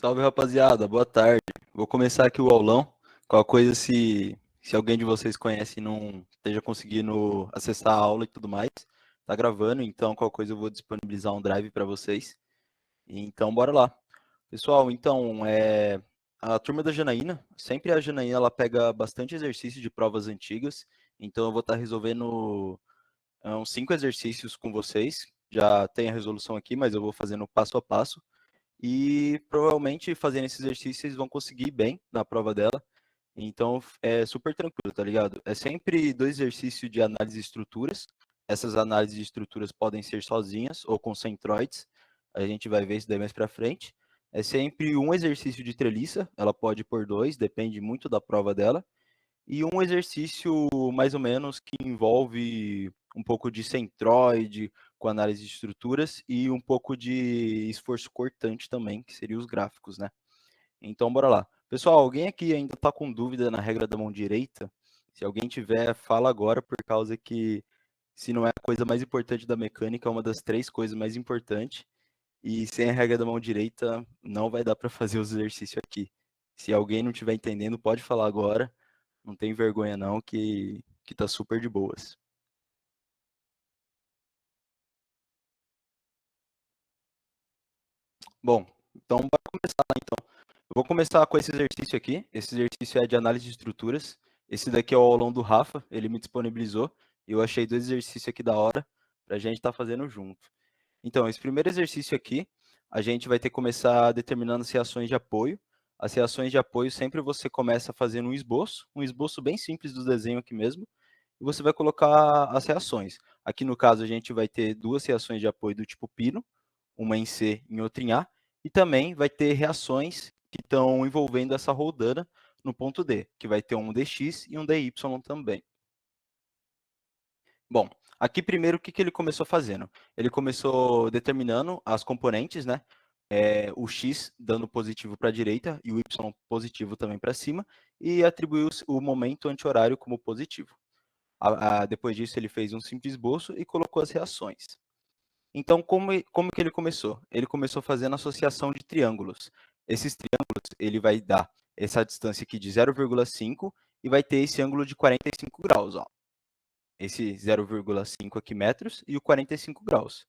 Salve, rapaziada. Boa tarde. Vou começar aqui o aulão. Qualquer coisa, se alguém de vocês conhece e não esteja conseguindo acessar a aula e tudo mais, tá gravando, então qualquer coisa eu vou disponibilizar um drive para vocês. Então, bora lá. Pessoal, então, a turma da Janaína, sempre a Janaína ela pega bastante exercício de provas antigas, então eu vou estar resolvendo uns 5 exercícios com vocês. Já tem a resolução aqui, mas eu vou fazendo passo a passo. E provavelmente fazendo esse exercício vocês vão conseguir ir bem na prova dela. Então é super tranquilo, tá ligado? É sempre dois exercícios de análise de estruturas. Essas análises de estruturas podem ser sozinhas ou com centroides. A gente vai ver isso daí mais para frente. É sempre um exercício de treliça, ela pode pôr dois, depende muito da prova dela. E um exercício mais ou menos que envolve um pouco de centroide, com análise de estruturas, e um pouco de esforço cortante também, que seria os gráficos, né? Então, bora lá. Pessoal, alguém aqui ainda está com dúvida na regra da mão direita? Se alguém tiver, fala agora, por causa que, se não é a coisa mais importante da mecânica, é uma das três coisas mais importantes, e sem a regra da mão direita, não vai dar para fazer os exercícios aqui. Se alguém não estiver entendendo, pode falar agora, não tem vergonha não, que tá super de boas. Bom, então bora começar lá então. Eu vou começar com esse exercício aqui. Esse exercício é de análise de estruturas. Esse daqui é o aulão do Rafa, ele me disponibilizou. E eu achei dois exercícios aqui da hora para a gente estar fazendo junto. Então, esse primeiro exercício aqui, a gente vai ter que começar determinando as reações de apoio. As reações de apoio sempre você começa fazendo um esboço bem simples do desenho aqui mesmo, e você vai colocar as reações. Aqui no caso a gente vai ter duas reações de apoio do tipo pino, uma em C e outra em A, e também vai ter reações que estão envolvendo essa roldana no ponto D, que vai ter um dx e um dy também. Bom, aqui primeiro o que, que ele começou fazendo? Ele começou determinando as componentes, né? O x dando positivo para a direita e o y positivo também para cima, e atribuiu o momento anti-horário como positivo. Depois disso, ele fez um simples esboço e colocou as reações. Então, como que ele começou? Ele começou fazendo associação de triângulos. Esses triângulos, ele vai dar essa distância aqui de 0,5 e vai ter esse ângulo de 45 graus, ó. Esse 0,5 aqui metros e o 45 graus.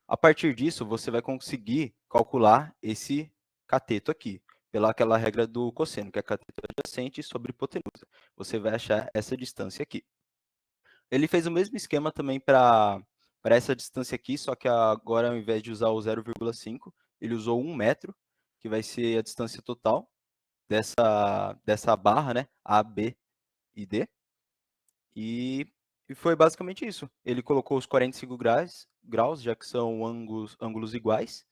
A partir disso, você vai conseguir calcular esse cateto aqui, pela aquela regra do cosseno, que é cateto adjacente sobre hipotenusa. Você vai achar essa distância aqui. Ele fez o mesmo esquema também para essa distância aqui, só que agora, ao invés de usar o 0,5, ele usou 1 metro, que vai ser a distância total dessa barra, né? A, B e D. E foi basicamente isso. Ele colocou os 45 graus, já que são ângulos iguais,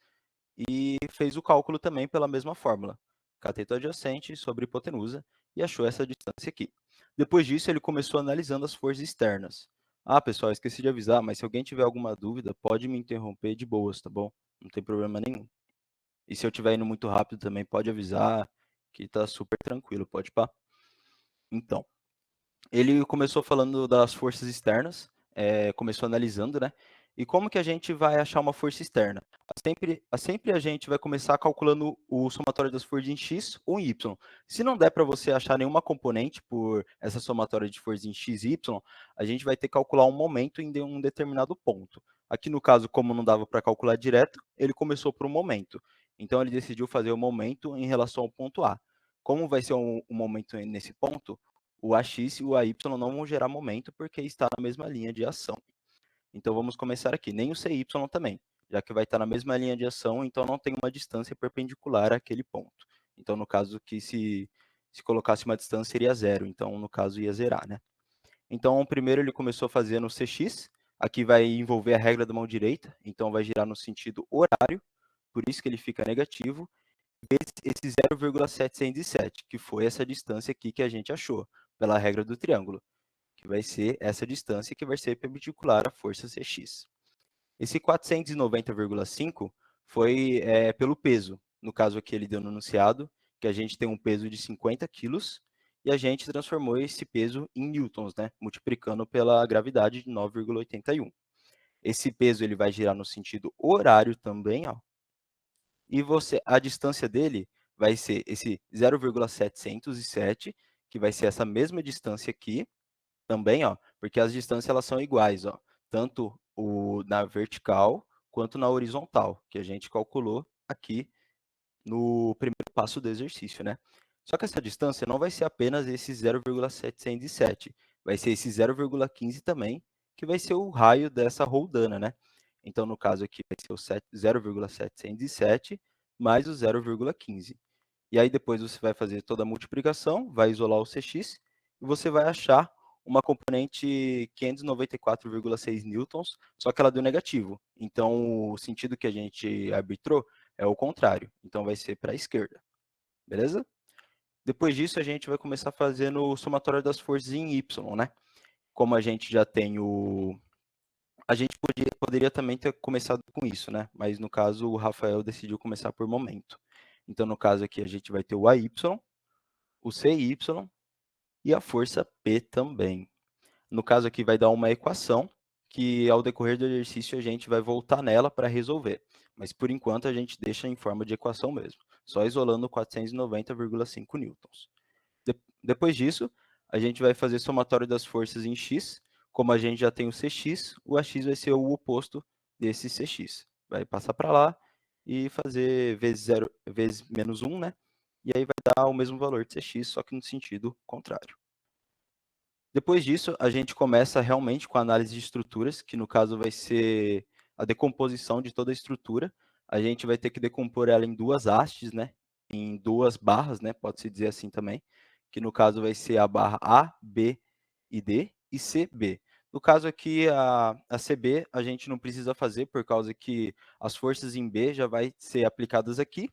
e fez o cálculo também pela mesma fórmula. Cateto adjacente sobre hipotenusa, e achou essa distância aqui. Depois disso, ele começou analisando as forças externas. Ah, pessoal, esqueci de avisar, mas se alguém tiver alguma dúvida, pode me interromper de boas, tá bom? Não tem problema nenhum. E se eu estiver indo muito rápido também, pode avisar, que tá super tranquilo, pode pá. Então, ele começou falando das forças externas, começou analisando, né? E como que a gente vai achar uma força externa? Sempre a gente vai começar calculando o somatório das forças em x ou em y. Se não der para você achar nenhuma componente por essa somatória de forças em x e y, a gente vai ter que calcular um momento em um determinado ponto. Aqui no caso, como não dava para calcular direto, ele começou por um momento. Então ele decidiu fazer o momento em relação ao ponto A. Como vai ser um momento nesse ponto? O AX e o AY não vão gerar momento porque está na mesma linha de ação. Então vamos começar aqui, nem o CY também, já que vai estar na mesma linha de ação, então não tem uma distância perpendicular àquele ponto. Então no caso que se colocasse uma distância seria zero, então no caso ia zerar, né? Então primeiro ele começou fazendo o CX, aqui vai envolver a regra da mão direita, então vai girar no sentido horário, por isso que ele fica negativo, esse 0,707, que foi essa distância aqui que a gente achou, pela regra do triângulo, que vai ser essa distância que vai ser perpendicular à força Cx. Esse 490,5 foi pelo peso. No caso aqui ele deu no enunciado, que a gente tem um peso de 50 quilos, e a gente transformou esse peso em newtons, né? Multiplicando pela gravidade de 9,81. Esse peso ele vai girar no sentido horário também, ó, e a distância dele vai ser esse 0,707, que vai ser essa mesma distância aqui, também, ó, porque as distâncias elas são iguais, ó, tanto na vertical quanto na horizontal, que a gente calculou aqui no primeiro passo do exercício, né? Só que essa distância não vai ser apenas esse 0,707, vai ser esse 0,15 também, que vai ser o raio dessa roldana, né? Então, no caso aqui, vai ser o 0,707 mais o 0,15. E aí depois você vai fazer toda a multiplicação, vai isolar o Cx, e você vai achar uma componente 594,6 newtons, só que ela deu negativo. Então, o sentido que a gente arbitrou é o contrário. Então, vai ser para a esquerda. Beleza? Depois disso, a gente vai começar fazendo o somatório das forças em Y, né? Como a gente já tem o... A gente poderia também ter começado com isso, né? Mas, no caso, o Rafael decidiu começar por momento. Então, no caso aqui, a gente vai ter o AY, o CY e a força P também. No caso aqui, vai dar uma equação que, ao decorrer do exercício, a gente vai voltar nela para resolver. Mas, por enquanto, a gente deixa em forma de equação mesmo, só isolando 490,5 newtons. Depois disso, a gente vai fazer somatório das forças em X. Como a gente já tem o Cx, o Ax vai ser o oposto desse Cx. Vai passar para lá e fazer vezes, 0, vezes menos 1, né? E aí vai dar o mesmo valor de Cx, só que no sentido contrário. Depois disso, a gente começa realmente com a análise de estruturas, que no caso vai ser a decomposição de toda a estrutura. A gente vai ter que decompor ela em duas hastes, né? Em duas barras, né? Pode-se dizer assim também, que no caso vai ser a barra A, B e D e CB. No caso aqui, a CB a gente não precisa fazer, por causa que as forças em B já vai ser aplicadas aqui,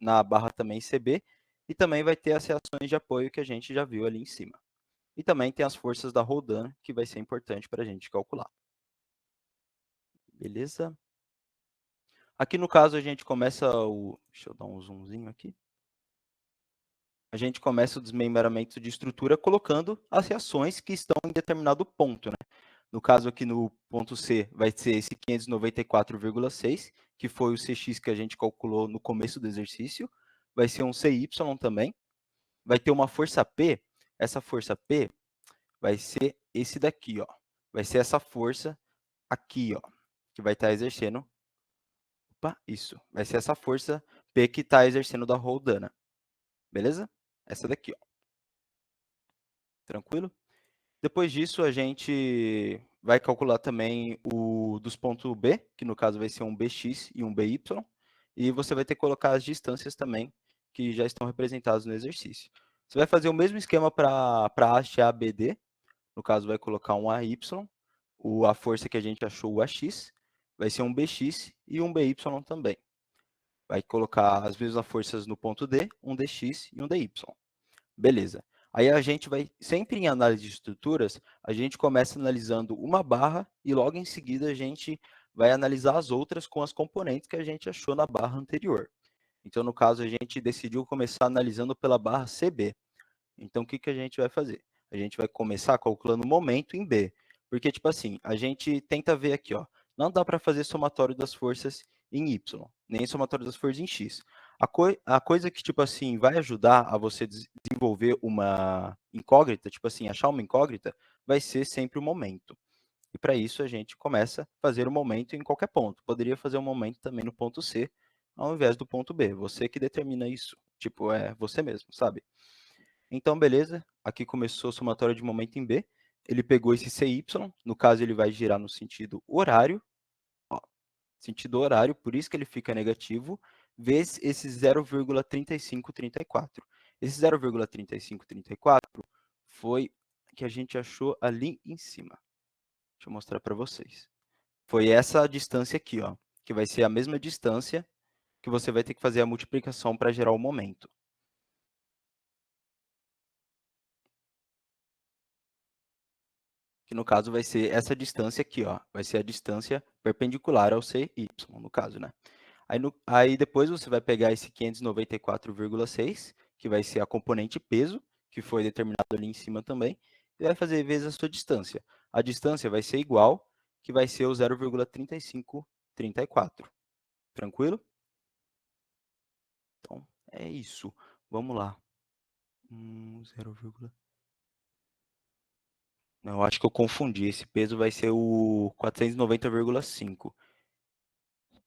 na barra também CB, e também vai ter as reações de apoio que a gente já viu ali em cima. E também tem as forças da Roldan, que vai ser importante para a gente calcular. Beleza? Aqui no caso a gente começa o... Deixa eu dar um zoomzinho aqui. A gente começa o desmembramento de estrutura colocando as reações que estão em determinado ponto, né? No caso aqui no ponto C vai ser esse 594,6, que foi o Cx que a gente calculou no começo do exercício. Vai ser um CY também. Vai ter uma força P. Essa força P vai ser esse daqui, ó. Vai ser essa força aqui, ó, que vai estar exercendo. Opa, isso. Vai ser essa força P que está exercendo da roldana. Beleza? Essa daqui, ó. Tranquilo? Depois disso, a gente vai calcular também o dos pontos B, que no caso vai ser um BX e um BY. E você vai ter que colocar as distâncias também, que já estão representadas no exercício. Você vai fazer o mesmo esquema para a haste ABD. No caso, vai colocar um AY, a força que a gente achou, o AX, vai ser um BX e um BY também. Vai colocar as mesmas forças no ponto D, um DX e um DY. Beleza. Aí a gente vai, sempre em análise de estruturas, a gente começa analisando uma barra e logo em seguida a gente vai analisar as outras com as componentes que a gente achou na barra anterior. Então, no caso, a gente decidiu começar analisando pela barra CB. Então, o que, que a gente vai fazer? A gente vai começar calculando o momento em B. Porque, tipo assim, a gente tenta ver aqui, ó. Não dá para fazer somatório das forças em Y, nem somatório das forças em X. A coisa que, tipo assim, vai ajudar a você desenvolver uma incógnita, tipo assim, achar uma incógnita, vai ser sempre o momento. E para isso a gente começa a fazer o momento em qualquer ponto. Poderia fazer o momento também no ponto C, ao invés do ponto B. Você que determina isso. Tipo, é você mesmo, sabe? Então, beleza. Aqui começou o somatório de momento em B. Ele pegou esse CY, no caso ele vai girar no sentido horário, ó, sentido horário, por isso que ele fica negativo, vezes esse 0,3534. Esse 0,3534 foi que a gente achou ali em cima. Deixa eu mostrar para vocês. Foi essa distância aqui, ó, que vai ser a mesma distância que você vai ter que fazer a multiplicação para gerar o momento. Que no caso vai ser essa distância aqui, ó, vai ser a distância perpendicular ao CY, no caso, né? Aí depois você vai pegar esse 594,6, que vai ser a componente peso, que foi determinado ali em cima também, e vai fazer vezes a sua distância. A distância vai ser igual, que vai ser o 0,3534. Tranquilo? Então, É isso. Vamos lá. 0, não, eu acho que eu confundi. Esse peso vai ser o 490,5.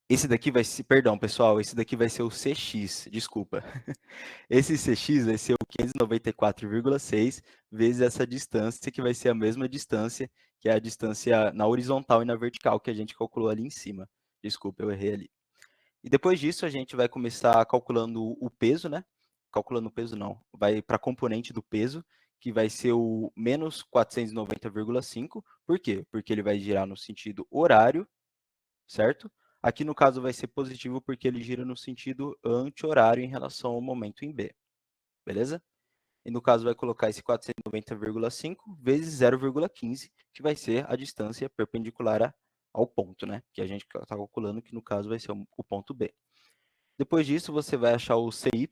Esse daqui vai ser, perdão, pessoal, esse daqui vai ser o CX, desculpa. Esse CX vai ser o 594,6 vezes essa distância, que vai ser a mesma distância, que é a distância na horizontal e na vertical que a gente calculou ali em cima. Desculpa, eu errei ali. E depois disso, a gente vai começar calculando o peso, né? Calculando o peso, não. Vai para a componente do peso, que vai ser o menos 490,5. Por quê? Porque ele vai girar no sentido horário, certo? Aqui no caso vai ser positivo porque ele gira no sentido anti-horário em relação ao momento em B, beleza? E no caso vai colocar esse 490,5 vezes 0,15, que vai ser a distância perpendicular ao ponto, né? Que a gente está calculando que no caso vai ser o ponto B. Depois disso você vai achar o CY,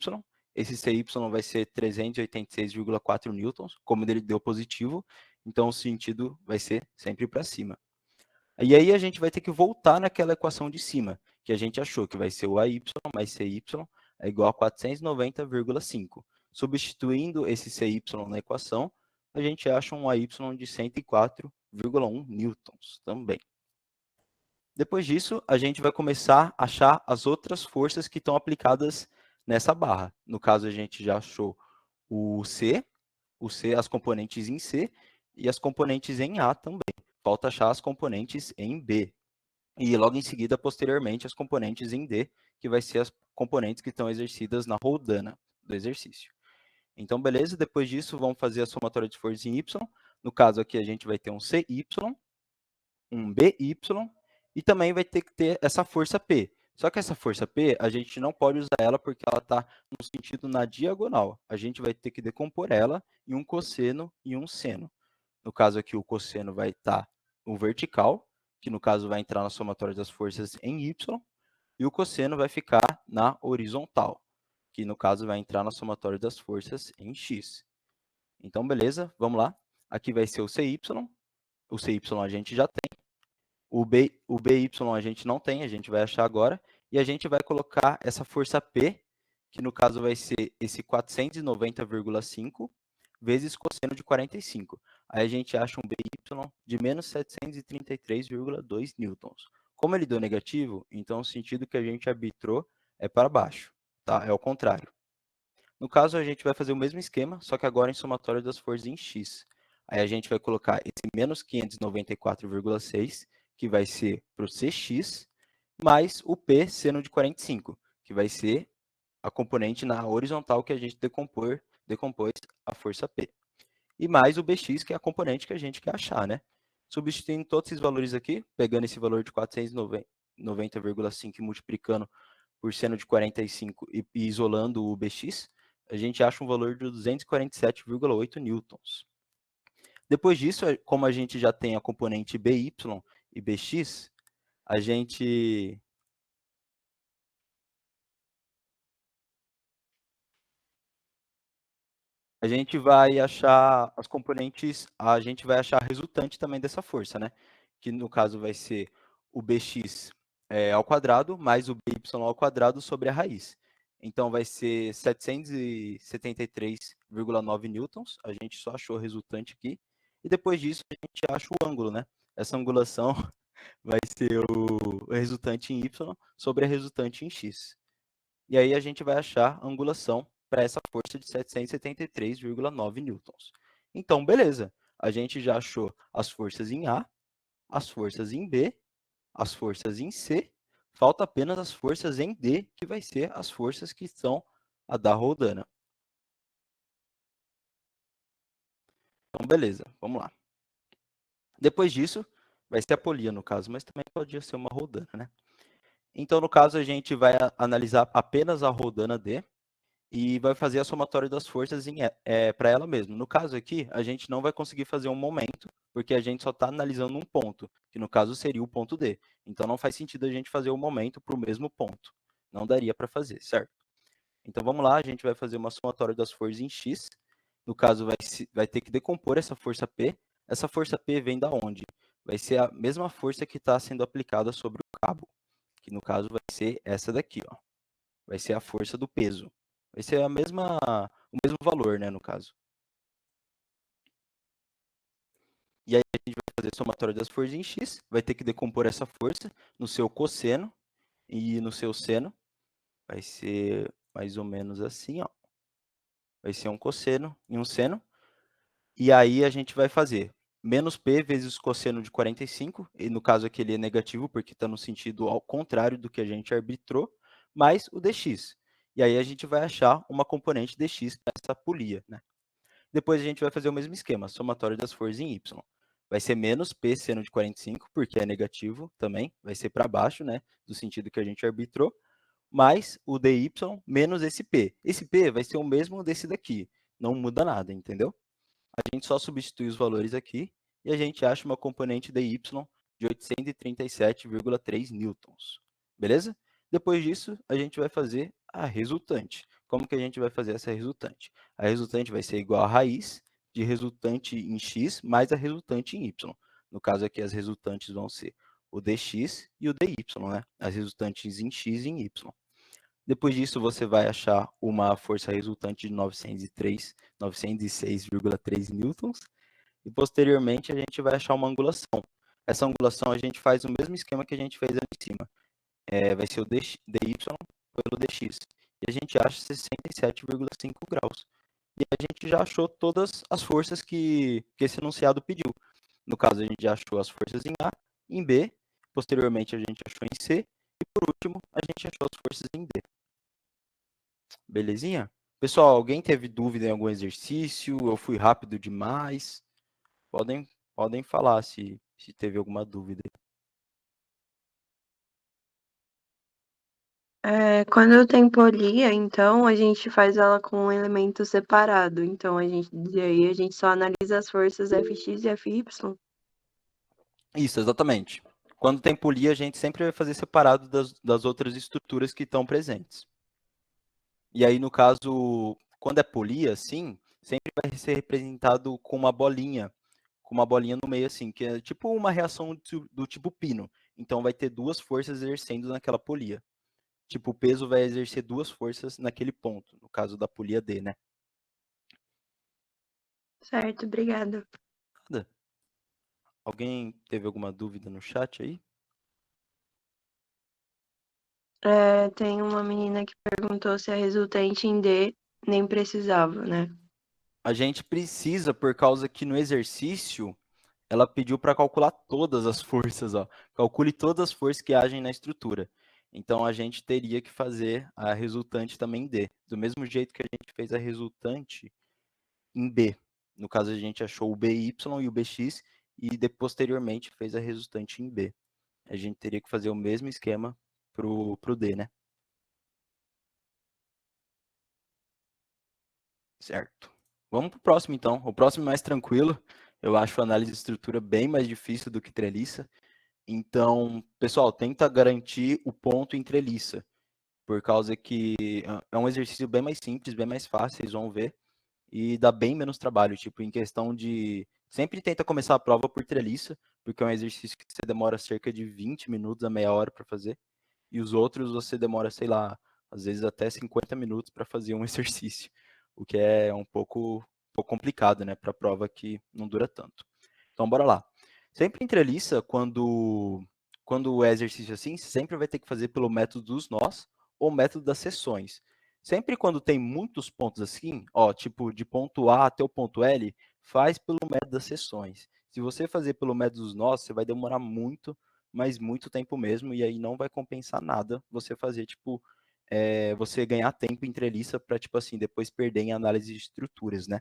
esse CY vai ser 386,4 newtons, como ele deu positivo, então o sentido vai ser sempre para cima. E aí a gente vai ter que voltar naquela equação de cima, que a gente achou que vai ser o AY mais CY é igual a 490,5. Substituindo esse CY na equação, a gente acha um AY de 104,1 newtons também. Depois disso, a gente vai começar a achar as outras forças que estão aplicadas nessa barra. No caso, a gente já achou o C, as componentes em C e as componentes em A também. Falta achar as componentes em B. E logo em seguida, posteriormente, as componentes em D, que vai ser as componentes que estão exercidas na roldana do exercício. Então, beleza, depois disso, vamos fazer a somatória de forças em Y. No caso aqui, a gente vai ter um CY, um BY, e também vai ter que ter essa força P. Só que essa força P, a gente não pode usar ela porque ela está no sentido na diagonal. A gente vai ter que decompor ela em um cosseno e um seno. No caso aqui, o cosseno vai estar no vertical, que no caso vai entrar na somatória das forças em Y, e o cosseno vai ficar na horizontal, que no caso vai entrar na somatória das forças em X. Então, beleza, vamos lá. Aqui vai ser o CY a gente já tem. O BY a gente não tem, a gente vai achar agora. E a gente vai colocar essa força P, que no caso vai ser esse 490,5 vezes cosseno de 45. Aí a gente acha um BY de menos 733,2 newtons. Como ele deu negativo, então o sentido que a gente arbitrou é para baixo, tá? É o contrário. No caso, a gente vai fazer o mesmo esquema, só que agora em somatório das forças em x. Aí a gente vai colocar esse menos 594,6, que vai ser para o Cx, mais o P seno de 45, que vai ser a componente na horizontal que a gente decompôs a força P. E mais o Bx, que é a componente que a gente quer achar, né? Substituindo todos esses valores aqui, pegando esse valor de 490,5 e multiplicando por seno de 45 e isolando o Bx, a gente acha um valor de 247,8 newtons. Depois disso, como a gente já tem a componente By e Bx, a gente vai achar as componentes, a gente vai achar a resultante também dessa força, né? Que no caso vai ser o Bx ao quadrado mais o By ao quadrado sobre a raiz. Então vai ser 773,9 newtons, a gente só achou o resultante aqui. E depois disso a gente acha o ângulo, né? Essa angulação vai ser o resultante em y sobre a resultante em x. E aí a gente vai achar a angulação para essa força de 773,9 newtons. Então, beleza. A gente já achou as forças em A, as forças em B, as forças em C. Falta apenas as forças em D, que vai ser as forças que são a da roldana. Então, beleza. Vamos lá. Depois disso, vai ser a polia, no caso, mas também podia ser uma roldana, né? Então, no caso, a gente vai analisar apenas a roldana D, e vai fazer a somatória das forças para ela mesma. No caso aqui, a gente não vai conseguir fazer um momento, porque a gente só está analisando um ponto, que no caso seria o ponto D. Então, não faz sentido a gente fazer o momento para o mesmo ponto. Não daria para fazer, certo? Então, vamos lá, a gente vai fazer uma somatória das forças em X. No caso, vai ter que decompor essa força P. Essa força P vem da onde? Vai ser a mesma força que está sendo aplicada sobre o cabo, que no caso vai ser essa daqui, ó. Vai ser a força do peso. Vai ser o mesmo valor, né, no caso. E aí a gente vai fazer somatório das forças em x, vai ter que decompor essa força no seu cosseno e no seu seno. Vai ser mais ou menos assim, ó. Vai ser um cosseno e um seno. E aí a gente vai fazer menos p vezes o cosseno de 45, e no caso aqui ele é negativo, porque está no sentido ao contrário do que a gente arbitrou, mais o dx. E aí a gente vai achar uma componente dx para essa polia, né? Depois a gente vai fazer o mesmo esquema, somatório das forças em y. Vai ser menos p seno de 45, porque é negativo também, vai ser para baixo, né, do sentido que a gente arbitrou, mais o dy menos esse p. Esse p vai ser o mesmo desse daqui, não muda nada, entendeu? A gente só substitui os valores aqui e a gente acha uma componente dy de 837,3 newtons. Beleza? Depois disso, a gente vai fazer a resultante. Como que a gente vai fazer essa resultante? A resultante vai ser igual a raiz de resultante em x mais a resultante em y. No caso aqui, as resultantes vão ser o dx e o dy, né? As resultantes em x e em y. Depois disso, você vai achar uma força resultante de 906,3 newtons. E posteriormente, a gente vai achar uma angulação. Essa angulação, a gente faz o mesmo esquema que a gente fez ali em cima. Vai ser o dy pelo dx. E a gente acha 67,5 graus. E a gente já achou todas as forças que esse enunciado pediu. No caso, a gente já achou as forças em A, em B. Posteriormente, a gente achou em C. E por último, a gente achou as forças em D. Belezinha? Pessoal, alguém teve dúvida em algum exercício? Eu fui rápido demais? Podem falar se teve alguma dúvida. Quando tem polia, então a gente faz ela com um elemento separado. Então daí a gente só analisa as forças Fx e Fy. Isso, exatamente. Quando tem polia, a gente sempre vai fazer separado das outras estruturas que estão presentes. E aí, no caso, quando é polia, assim, sempre vai ser representado com uma bolinha no meio, assim, que é tipo uma reação do tipo pino. Então, vai ter duas forças exercendo naquela polia. Tipo, o peso vai exercer duas forças naquele ponto, no caso da polia D, né? Certo, obrigada. Nada. Alguém teve alguma dúvida no chat aí? Tem uma menina que perguntou se a resultante em D nem precisava, né? A gente precisa, por causa que no exercício, ela pediu para calcular todas as forças, ó. Calcule todas as forças que agem na estrutura. Então, a gente teria que fazer a resultante também em D. Do mesmo jeito que a gente fez a resultante em B. No caso, a gente achou o BY e o BX e posteriormente fez a resultante em B. A gente teria que fazer o mesmo esquema pro D, né? Certo. Vamos pro próximo, então. O próximo é mais tranquilo. Eu acho a análise de estrutura bem mais difícil do que treliça. Então, pessoal, tenta garantir o ponto em treliça, por causa que é um exercício bem mais simples, bem mais fácil, vocês vão ver, e dá bem menos trabalho, tipo, em questão de... Sempre tenta começar a prova por treliça, porque é um exercício que você demora cerca de 20 minutos a meia hora para fazer, e os outros você demora, sei lá, às vezes até 50 minutos para fazer um exercício, o que é um pouco complicado, né, para prova que não dura tanto. Então, bora lá. Sempre em treliça, quando é exercício assim, sempre vai ter que fazer pelo método dos nós ou método das seções. Sempre quando tem muitos pontos assim, ó, tipo de ponto A até o ponto L, faz pelo método das seções. Se você fazer pelo método dos nós, você vai demorar muito, mas muito tempo mesmo, e aí não vai compensar nada você fazer, tipo, você ganhar tempo em treliça para, tipo assim, depois perder em análise de estruturas, né?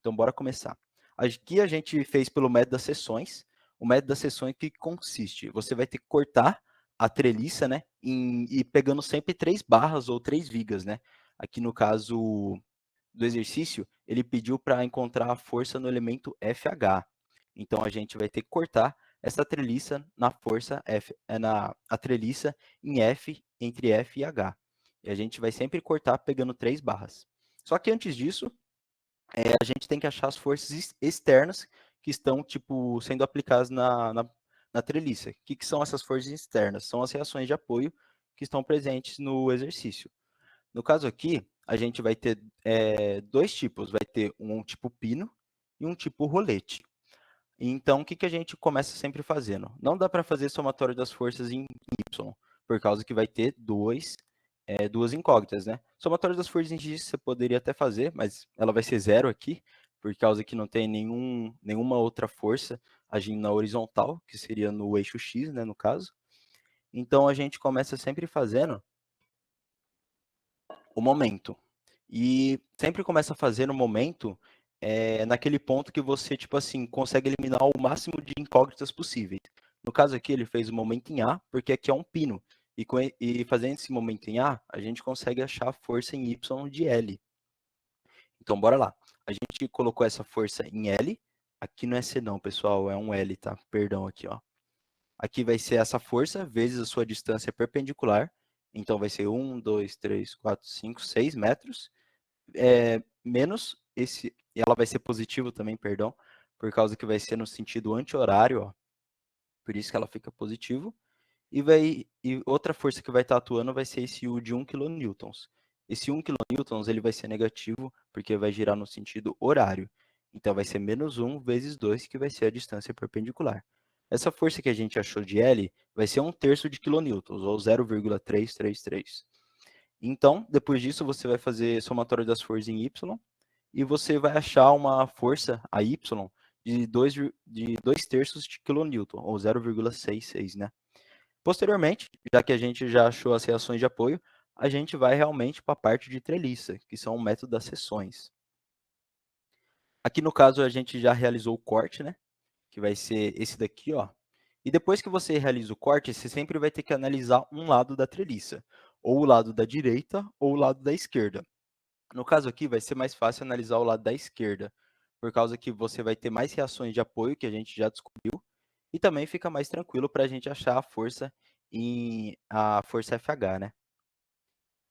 Então, bora começar. Aqui a gente fez pelo método das seções. O método das seções que consiste? Você vai ter que cortar a treliça, né? E pegando sempre 3 barras ou 3 vigas, né? Aqui no caso do exercício, ele pediu para encontrar a força no elemento FH. Então, a gente vai ter que cortar essa treliça na força F, a treliça em F, entre F e H. E a gente vai sempre cortar pegando 3 barras. Só que antes disso, a gente tem que achar as forças externas que estão, tipo, sendo aplicadas na treliça. O que são essas forças externas? São as reações de apoio que estão presentes no exercício. No caso aqui, a gente vai ter dois tipos, vai ter um tipo pino e um tipo rolete. Então, o que a gente começa sempre fazendo? Não dá para fazer somatório das forças em Y, por causa que vai ter duas incógnitas, né? Somatório das forças em X você poderia até fazer, mas ela vai ser zero aqui, por causa que não tem nenhuma outra força agindo na horizontal, que seria no eixo X, né, no caso. Então, a gente começa sempre fazendo o momento. E sempre começa a fazer no momento naquele ponto que você, tipo assim, consegue eliminar o máximo de incógnitas possíveis. No caso aqui, ele fez o momento em A, porque aqui é um pino. E fazendo esse momento em A, a gente consegue achar a força em Y de L. Então, bora lá. A gente colocou essa força em L. Aqui não é C não, pessoal, é um L, tá? Perdão aqui, ó. Aqui vai ser essa força vezes a sua distância perpendicular. Então, vai ser 1, 2, 3, 4, 5, 6 metros. Menos esse, e ela vai ser positivo também, perdão, por causa que vai ser no sentido anti-horário, ó. Por isso que ela fica positivo. E outra força que vai estar atuando vai ser esse U de 1 kN. Esse 1 kN ele vai ser negativo porque vai girar no sentido horário. Então vai ser menos 1 vezes 2, que vai ser a distância perpendicular. Essa força que a gente achou de L vai ser 1/3 de quilonewtons, ou 0,333. Então, depois disso, você vai fazer somatório das forças em Y, e você vai achar uma força, a Y, de 2/3 de quilonewton, ou 0,66, né? Posteriormente, já que a gente já achou as reações de apoio, a gente vai realmente para a parte de treliça, que são o método das seções. Aqui no caso a gente já realizou o corte, né? Que vai ser esse daqui, ó. E depois que você realiza o corte, você sempre vai ter que analisar um lado da treliça, ou o lado da direita ou o lado da esquerda. No caso aqui, vai ser mais fácil analisar o lado da esquerda, por causa que você vai ter mais reações de apoio, que a gente já descobriu, e também fica mais tranquilo para a gente achar a força FH, né?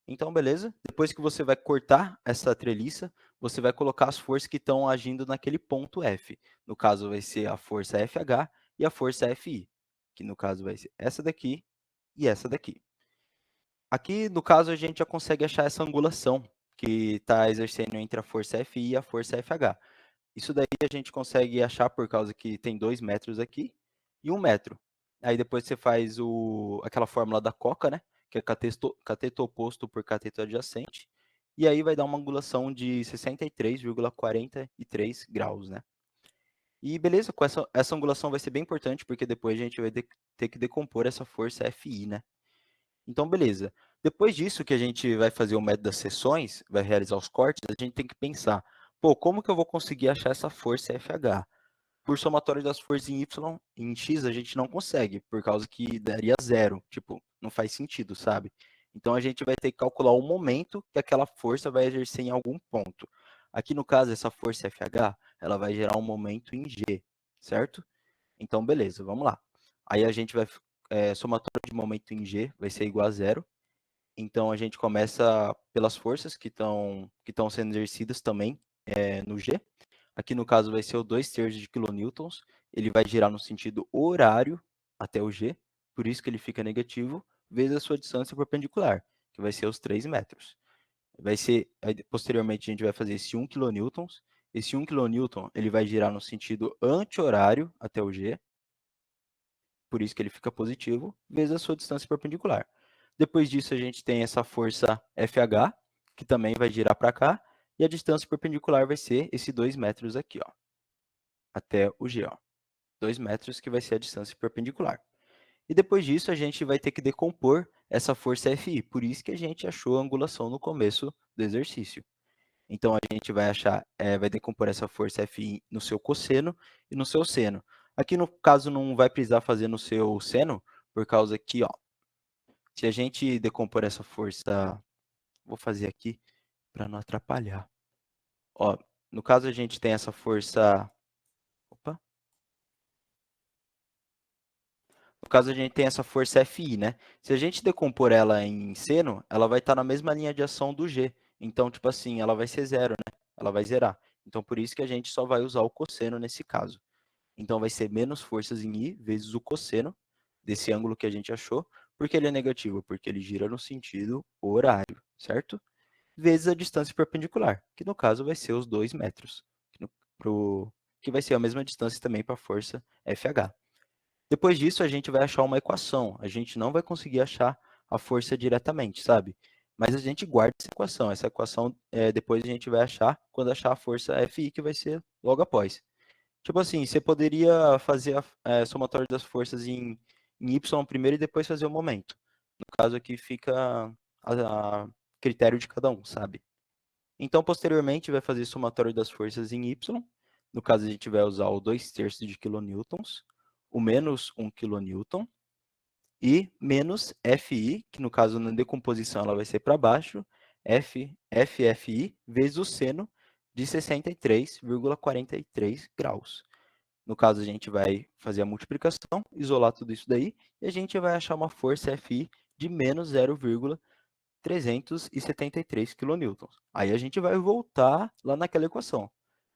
Então, beleza? Depois que você vai cortar essa treliça, você vai colocar as forças que estão agindo naquele ponto F. No caso, vai ser a força FH e a força FI, que no caso vai ser essa daqui e essa daqui. Aqui, no caso, a gente já consegue achar essa angulação que está exercendo entre a força FI e a força FH. Isso daí a gente consegue achar por causa que tem 2 metros aqui e 1 metro. Aí depois você faz aquela fórmula da coca, né? Que é cateto oposto por cateto adjacente. E aí vai dar uma angulação de 63,43 graus, né? E beleza, com essa angulação vai ser bem importante, porque depois a gente vai ter que decompor essa força FI, né? Então, beleza. Depois disso que a gente vai fazer o método das seções, vai realizar os cortes, a gente tem que pensar, pô, como que eu vou conseguir achar essa força FH? Por somatório das forças em Y, em X a gente não consegue, por causa que daria zero, tipo, não faz sentido, sabe? Então a gente vai ter que calcular o momento que aquela força vai exercer em algum ponto. Aqui no caso, essa força FH, ela vai gerar um momento em G, certo? Então, beleza, vamos lá. Aí a gente vai, somatório de momento em G vai ser igual a zero. Então a gente começa pelas forças que estão sendo exercidas também no G. Aqui no caso vai ser o 2/3 de quilonewtons. Ele vai girar no sentido horário até o G, por isso que ele fica negativo, vezes a sua distância perpendicular, que vai ser os 3 metros. Posteriormente a gente vai fazer esse 1 quilonewtons. Esse 1 quilonewton ele vai girar no sentido anti-horário até o G, por isso que ele fica positivo, vezes a sua distância perpendicular. Depois disso, a gente tem essa força FH, que também vai girar para cá, e a distância perpendicular vai ser esse 2 metros aqui, ó, até o G, ó. 2 metros que vai ser a distância perpendicular. E depois disso, a gente vai ter que decompor essa força FI, por isso que a gente achou a angulação no começo do exercício. Então, a gente vai decompor essa força FI no seu cosseno e no seu seno. Aqui, no caso, não vai precisar fazer no seu seno, por causa que, ó, se a gente decompor essa força, vou fazer aqui para não atrapalhar. Ó, no caso, a gente tem essa força, opa, no caso, a gente tem essa força FI, né? Se a gente decompor ela em seno, ela vai estar na mesma linha de ação do G. Então, tipo assim, ela vai ser zero, né? Ela vai zerar. Então, por isso que a gente só vai usar o cosseno nesse caso. Então, vai ser menos forças em I vezes o cosseno desse ângulo que a gente achou. Por que ele é negativo? Porque ele gira no sentido horário, certo? vezes a distância perpendicular, que no caso vai ser os 2 metros, que vai ser a mesma distância também para a força FH. Depois disso, a gente vai achar uma equação. A gente não vai conseguir achar a força diretamente, sabe? Mas a gente guarda essa equação. Essa equação, depois a gente vai achar quando achar a força FI, que vai ser logo após. Tipo assim, você poderia fazer a somatória das forças em Y primeiro e depois fazer o momento. No caso aqui fica a critério de cada um, sabe? Então, posteriormente, vai fazer somatório das forças em Y. No caso, a gente vai usar o 2/3 de quilonewtons, o menos 1 quilonewton, e menos FI, que no caso na decomposição ela vai ser para baixo, FFI vezes o seno de 63,43 graus. No caso, a gente vai fazer a multiplicação, isolar tudo isso daí, e a gente vai achar uma força FI de menos 0,373 kN. Aí a gente vai voltar lá naquela equação.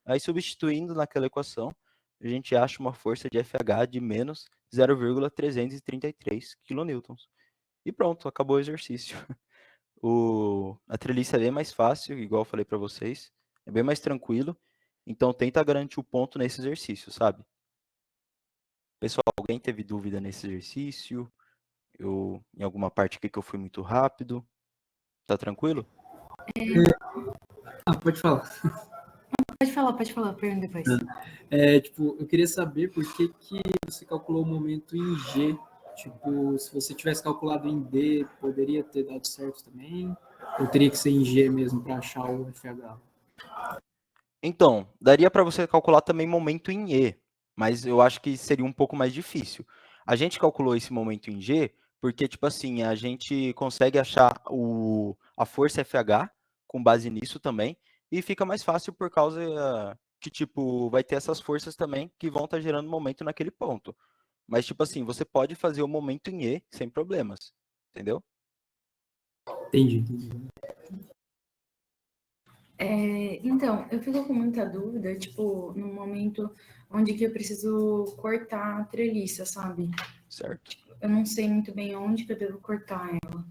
Aí, substituindo naquela equação, a gente acha uma força de FH de menos 0,333 kN. E pronto, acabou o exercício. A treliça é bem mais fácil, igual eu falei para vocês. É bem mais tranquilo. Então, tenta garantir o ponto nesse exercício, sabe? Pessoal, alguém teve dúvida nesse exercício? Em alguma parte aqui que eu fui muito rápido? Tá tranquilo? Pode falar. Pode falar, pergunta depois. Eu queria saber por que você calculou o momento em G. Tipo, se você tivesse calculado em D, poderia ter dado certo também? Ou teria que ser em G mesmo para achar o FH? Então, daria para você calcular também momento em E, mas eu acho que seria um pouco mais difícil. A gente calculou esse momento em G porque, tipo assim, a gente consegue achar a força FH com base nisso também, e fica mais fácil por causa que, tipo, vai ter essas forças também que vão estar gerando momento naquele ponto. Mas, tipo assim, você pode fazer o momento em E sem problemas, entendeu? Entendi. Então, eu fico com muita dúvida, tipo, no momento onde que eu preciso cortar a treliça, sabe? Certo. Eu não sei muito bem onde que eu devo cortar ela.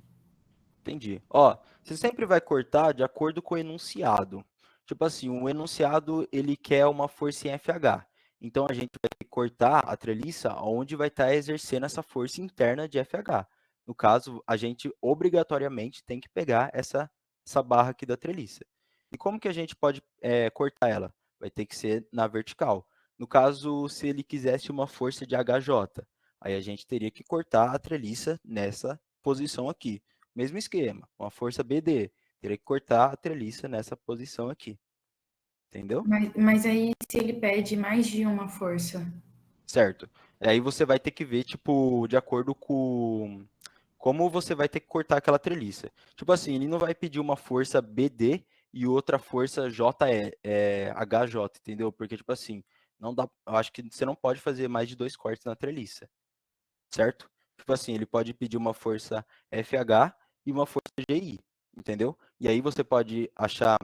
Entendi. Ó, você sempre vai cortar de acordo com o enunciado. Tipo assim, o enunciado, ele quer uma força em FH. Então, a gente vai cortar a treliça onde vai estar exercendo essa força interna de FH. No caso, a gente obrigatoriamente tem que pegar essa barra aqui da treliça. E como que a gente pode cortar ela? Vai ter que ser na vertical. No caso, se ele quisesse uma força de HJ, aí a gente teria que cortar a treliça nessa posição aqui. Mesmo esquema, uma força BD. Teria que cortar a treliça nessa posição aqui. Entendeu? Mas aí, se ele pede mais de uma força? Certo. Aí você vai ter que ver, tipo, de acordo com como você vai ter que cortar aquela treliça. Tipo assim, ele não vai pedir uma força BD e outra força HJ, entendeu? Porque, tipo assim, não dá, eu acho que você não pode fazer mais de 2 cortes na treliça, certo? Tipo assim, ele pode pedir uma força FH e uma força GI, entendeu? E aí você pode achar,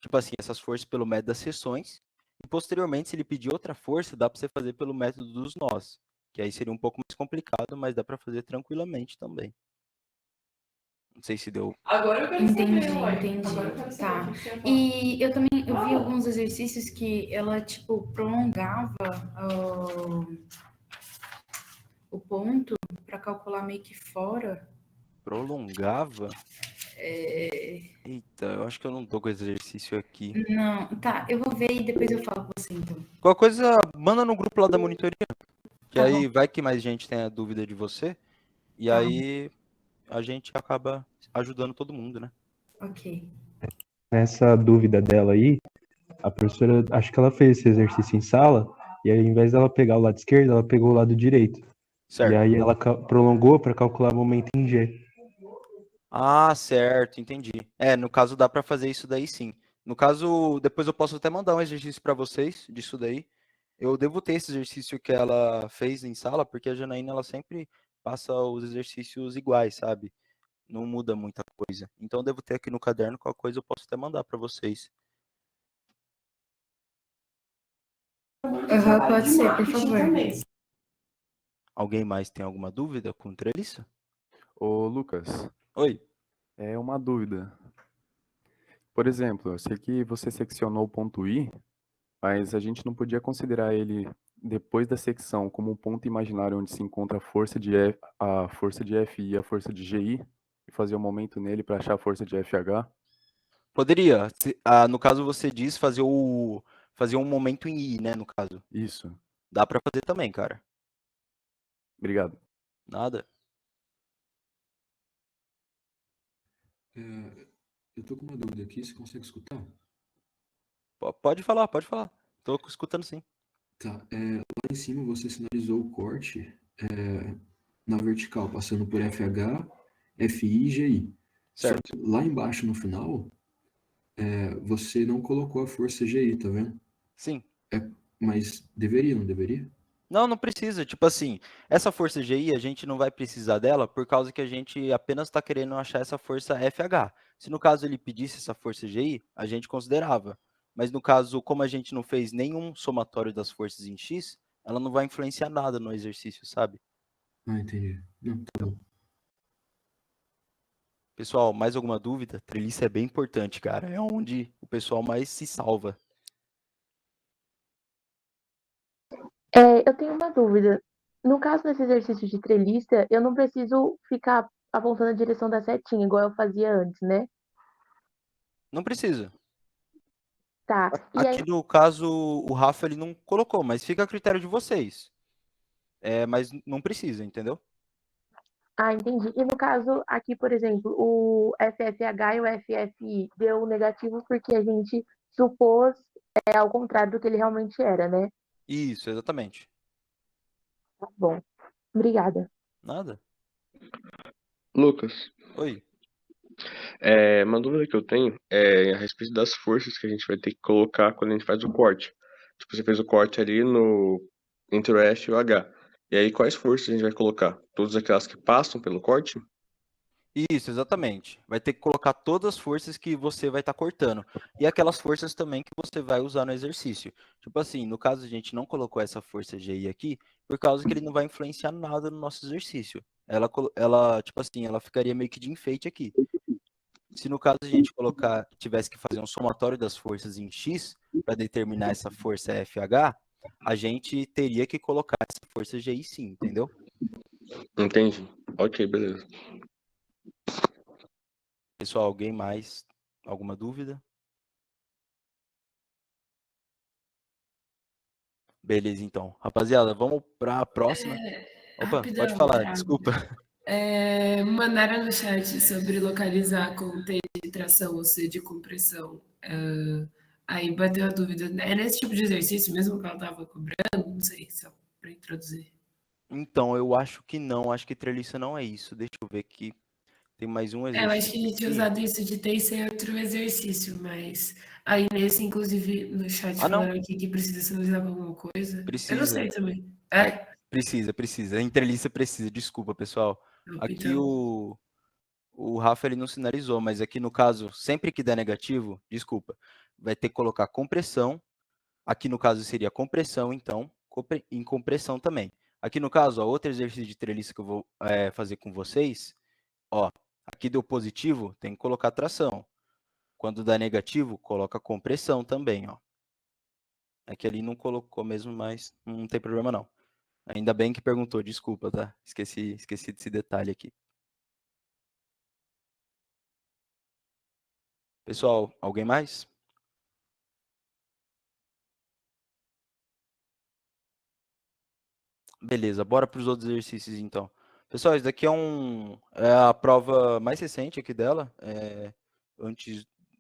tipo assim, essas forças pelo método das seções, e posteriormente, se ele pedir outra força, dá para você fazer pelo método dos nós, que aí seria um pouco mais complicado, mas dá para fazer tranquilamente também. Não sei se deu. Agora eu quero entendi. Tá. E eu também vi alguns exercícios que ela, tipo, prolongava o ponto para calcular meio que fora. Prolongava? Eita, eu acho que eu não tô com esse exercício aqui. Não, tá, eu vou ver e depois eu falo com você, então. Qualquer coisa, manda no grupo lá da monitoria, que Tá aí bom. vai que mais gente tenha dúvida de você, e Tá, aí a gente acaba ajudando todo mundo, né? ok. Nessa dúvida dela aí, a professora, acho que ela fez esse exercício em sala, e aí, ao invés dela pegar o lado esquerdo, ela pegou o lado direito. E Certo. aí ela prolongou para calcular o momento em G. Ah, certo, entendi. No caso dá para fazer isso daí sim. No caso, depois eu posso até mandar um exercício para vocês disso daí. Eu devo ter esse exercício que ela fez em sala, porque a Janaína ela sempre passa os exercícios iguais, sabe? Não muda muita coisa. Então eu devo ter aqui no caderno, qualquer coisa eu posso até mandar para vocês. Pode ser, por favor. Alguém mais tem alguma dúvida contra isso? Ô, Lucas, Oi. é uma dúvida. Por exemplo, eu sei que você seccionou o ponto I, mas a gente não podia considerar ele, depois da secção, como um ponto imaginário onde se encontra a força de FI e a força de GI, e fazer um momento nele para achar a força de FH? Poderia. No caso, você diz fazer um momento em I, né? No caso. Isso. Dá pra fazer também, cara. Obrigado. Nada. Eu tô com uma dúvida aqui, você consegue escutar? Pode falar, pode falar. Tô escutando sim. Tá, lá em cima você sinalizou o corte na vertical, passando por FH, FI e GI. Só Certo. que lá embaixo no final, você não colocou a força GI, tá vendo? Sim. Mas deveria, não deveria? Não, não precisa. Tipo assim, essa força GI a gente não vai precisar dela por causa que a gente apenas está querendo achar essa força FH. Se no caso ele pedisse essa força GI, a gente considerava. Mas no caso, como a gente não fez nenhum somatório das forças em X, ela não vai influenciar nada no exercício, sabe? Ah, entendi. Não, tá bom. Pessoal, mais alguma dúvida? Treliça é bem importante, cara. É onde o pessoal mais se salva. Eu tenho uma dúvida. No caso desse exercício de treliça, eu não preciso ficar apontando a direção da setinha, igual eu fazia antes, né? Não precisa. Tá. E aí, Aqui no caso, o Rafa ele não colocou, mas fica a critério de vocês. Mas não precisa, entendeu? entendi. E no caso, aqui, por exemplo, o FFH e o FFI deu negativo porque a gente supôs ao contrário do que ele realmente era, né? Isso, exatamente. Tá bom. Obrigada. Nada. Lucas, Oi. uma dúvida que eu tenho é a respeito das forças que a gente vai ter que colocar quando a gente faz o corte. Tipo, você fez o corte ali entre o F e o H. E aí, quais forças a gente vai colocar? Todas aquelas que passam pelo corte? Isso, exatamente. Vai ter que colocar todas as forças que você vai estar cortando. E aquelas forças também que você vai usar no exercício. Tipo assim, no caso a gente não colocou essa força GI aqui, por causa que ele não vai influenciar nada no nosso exercício. Ela, tipo assim, ela ficaria meio que de enfeite aqui. Se no caso a gente tivesse que fazer um somatório das forças em X para determinar essa força FH, a gente teria que colocar essa força GI sim, entendeu? Entendi. Ok, beleza. Pessoal, alguém mais? Alguma dúvida? Beleza, então. Rapaziada, vamos para a próxima. Opa, pode Rapidão, falar, Thiago. desculpa. Mandaram no chat sobre localizar com T de tração ou C de compressão. Aí bateu a dúvida. É nesse tipo de exercício mesmo que ela estava cobrando? Não sei, só para introduzir. Então, eu acho que não. Acho que treliça não é isso. Deixa eu ver aqui. Tem mais um Eu acho que a exercício gente tinha aqui. usado isso de T e C em outro exercício, mas aí nesse, inclusive, no chat Ah, não. falaram aqui que precisa sinalizar com alguma coisa. Eu não Precisa. sei também. Precisa. Entreliça precisa. Desculpa, pessoal. Aqui Então, o Rafa ele não sinalizou, mas aqui no caso, sempre que der negativo, desculpa, vai ter que colocar compressão. Aqui no caso seria compressão, então, em compressão também. Aqui no caso, ó, outro exercício de treliça que eu vou fazer com vocês, ó, aqui deu positivo, tem que colocar tração. Quando dá negativo, coloca compressão também, ó. Aqui ali não colocou mesmo, mas não tem problema não. Ainda bem que perguntou, desculpa, tá? Esqueci desse detalhe aqui. Pessoal, alguém mais? Beleza, bora para os outros exercícios então. Pessoal, isso daqui é a prova mais recente aqui dela.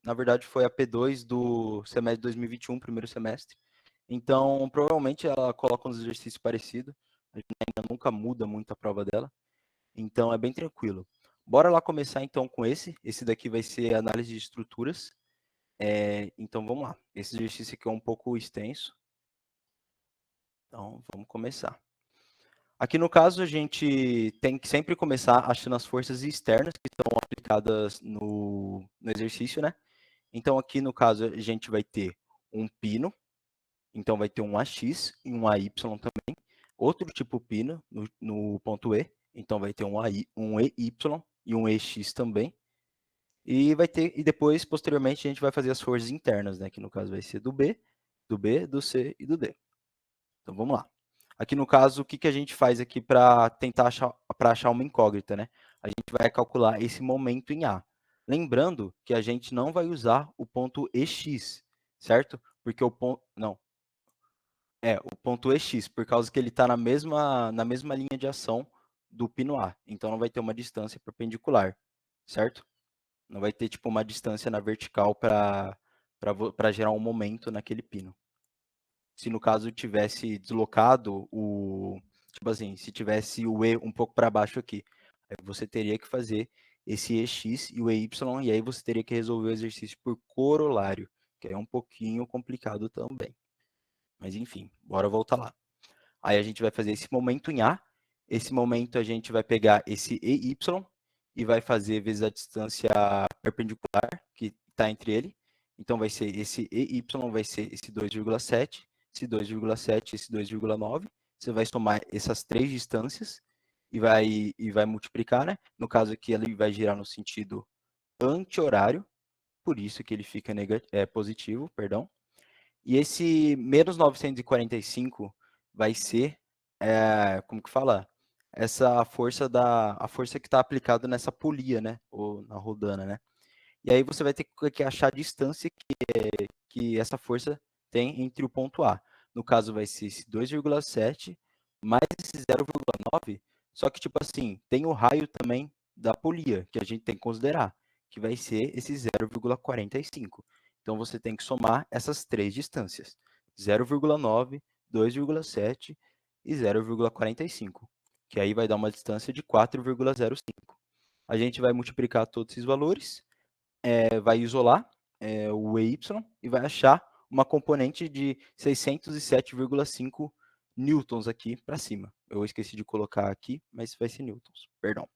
Na verdade, foi a P2 do semestre 2021, primeiro semestre. Então, provavelmente ela coloca uns exercícios parecidos. A gente ainda nunca muda muito a prova dela. Então, é bem tranquilo. Bora lá começar então com esse. Esse daqui vai ser análise de estruturas. Então, vamos lá. Esse exercício aqui é um pouco extenso. Então, vamos começar. Aqui no caso, a gente tem que sempre começar achando as forças externas que estão aplicadas no exercício, né? Então, aqui no caso, a gente vai ter um pino, então vai ter um AX e um AY também. Outro tipo pino no ponto E, então vai ter um EY e um EX também. E vai ter, e depois, posteriormente, a gente vai fazer as forças internas, né? Que no caso vai ser do B, do C e do D. Então vamos lá. Aqui no caso, o que a gente faz aqui para tentar achar uma incógnita, né? A gente vai calcular esse momento em A. Lembrando que a gente não vai usar o ponto EX, certo? Porque o ponto. Não. O ponto EX, por causa que ele está na mesma linha de ação do pino A. Então não vai ter uma distância perpendicular, certo? Não vai ter tipo uma distância na vertical para gerar um momento naquele pino. Se no caso tivesse deslocado tipo assim, se tivesse o E um pouco para baixo aqui, aí você teria que fazer esse EX e o EY, e aí você teria que resolver o exercício por corolário, que é um pouquinho complicado também. Mas enfim, bora voltar lá. Aí a gente vai fazer esse momento em A, esse momento a gente vai pegar esse EY e vai fazer vezes a distância perpendicular que está entre ele. Então vai ser esse EY, vai ser esse 2,7, esse 2,7, esse 2,9. Você vai somar essas três distâncias e vai multiplicar, né? No caso aqui, ele vai girar no sentido anti-horário, por isso que ele fica positivo, perdão. E esse menos 945 vai ser, como que fala? Essa força a força que está aplicada nessa polia, né? Ou na rodana, né? E aí você vai ter que achar a distância que essa força tem entre o ponto A. No caso, vai ser esse 2,7 mais esse 0,9. Só que, tipo assim, tem o raio também da polia, que a gente tem que considerar, que vai ser esse 0,45. Então, você tem que somar essas três distâncias. 0,9, 2,7 e 0,45. Que aí vai dar uma distância de 4,05. A gente vai multiplicar todos esses valores, vai isolar o EY e vai achar uma componente de 607,5 newtons aqui para cima. Eu esqueci de colocar aqui, mas vai ser newtons, perdão.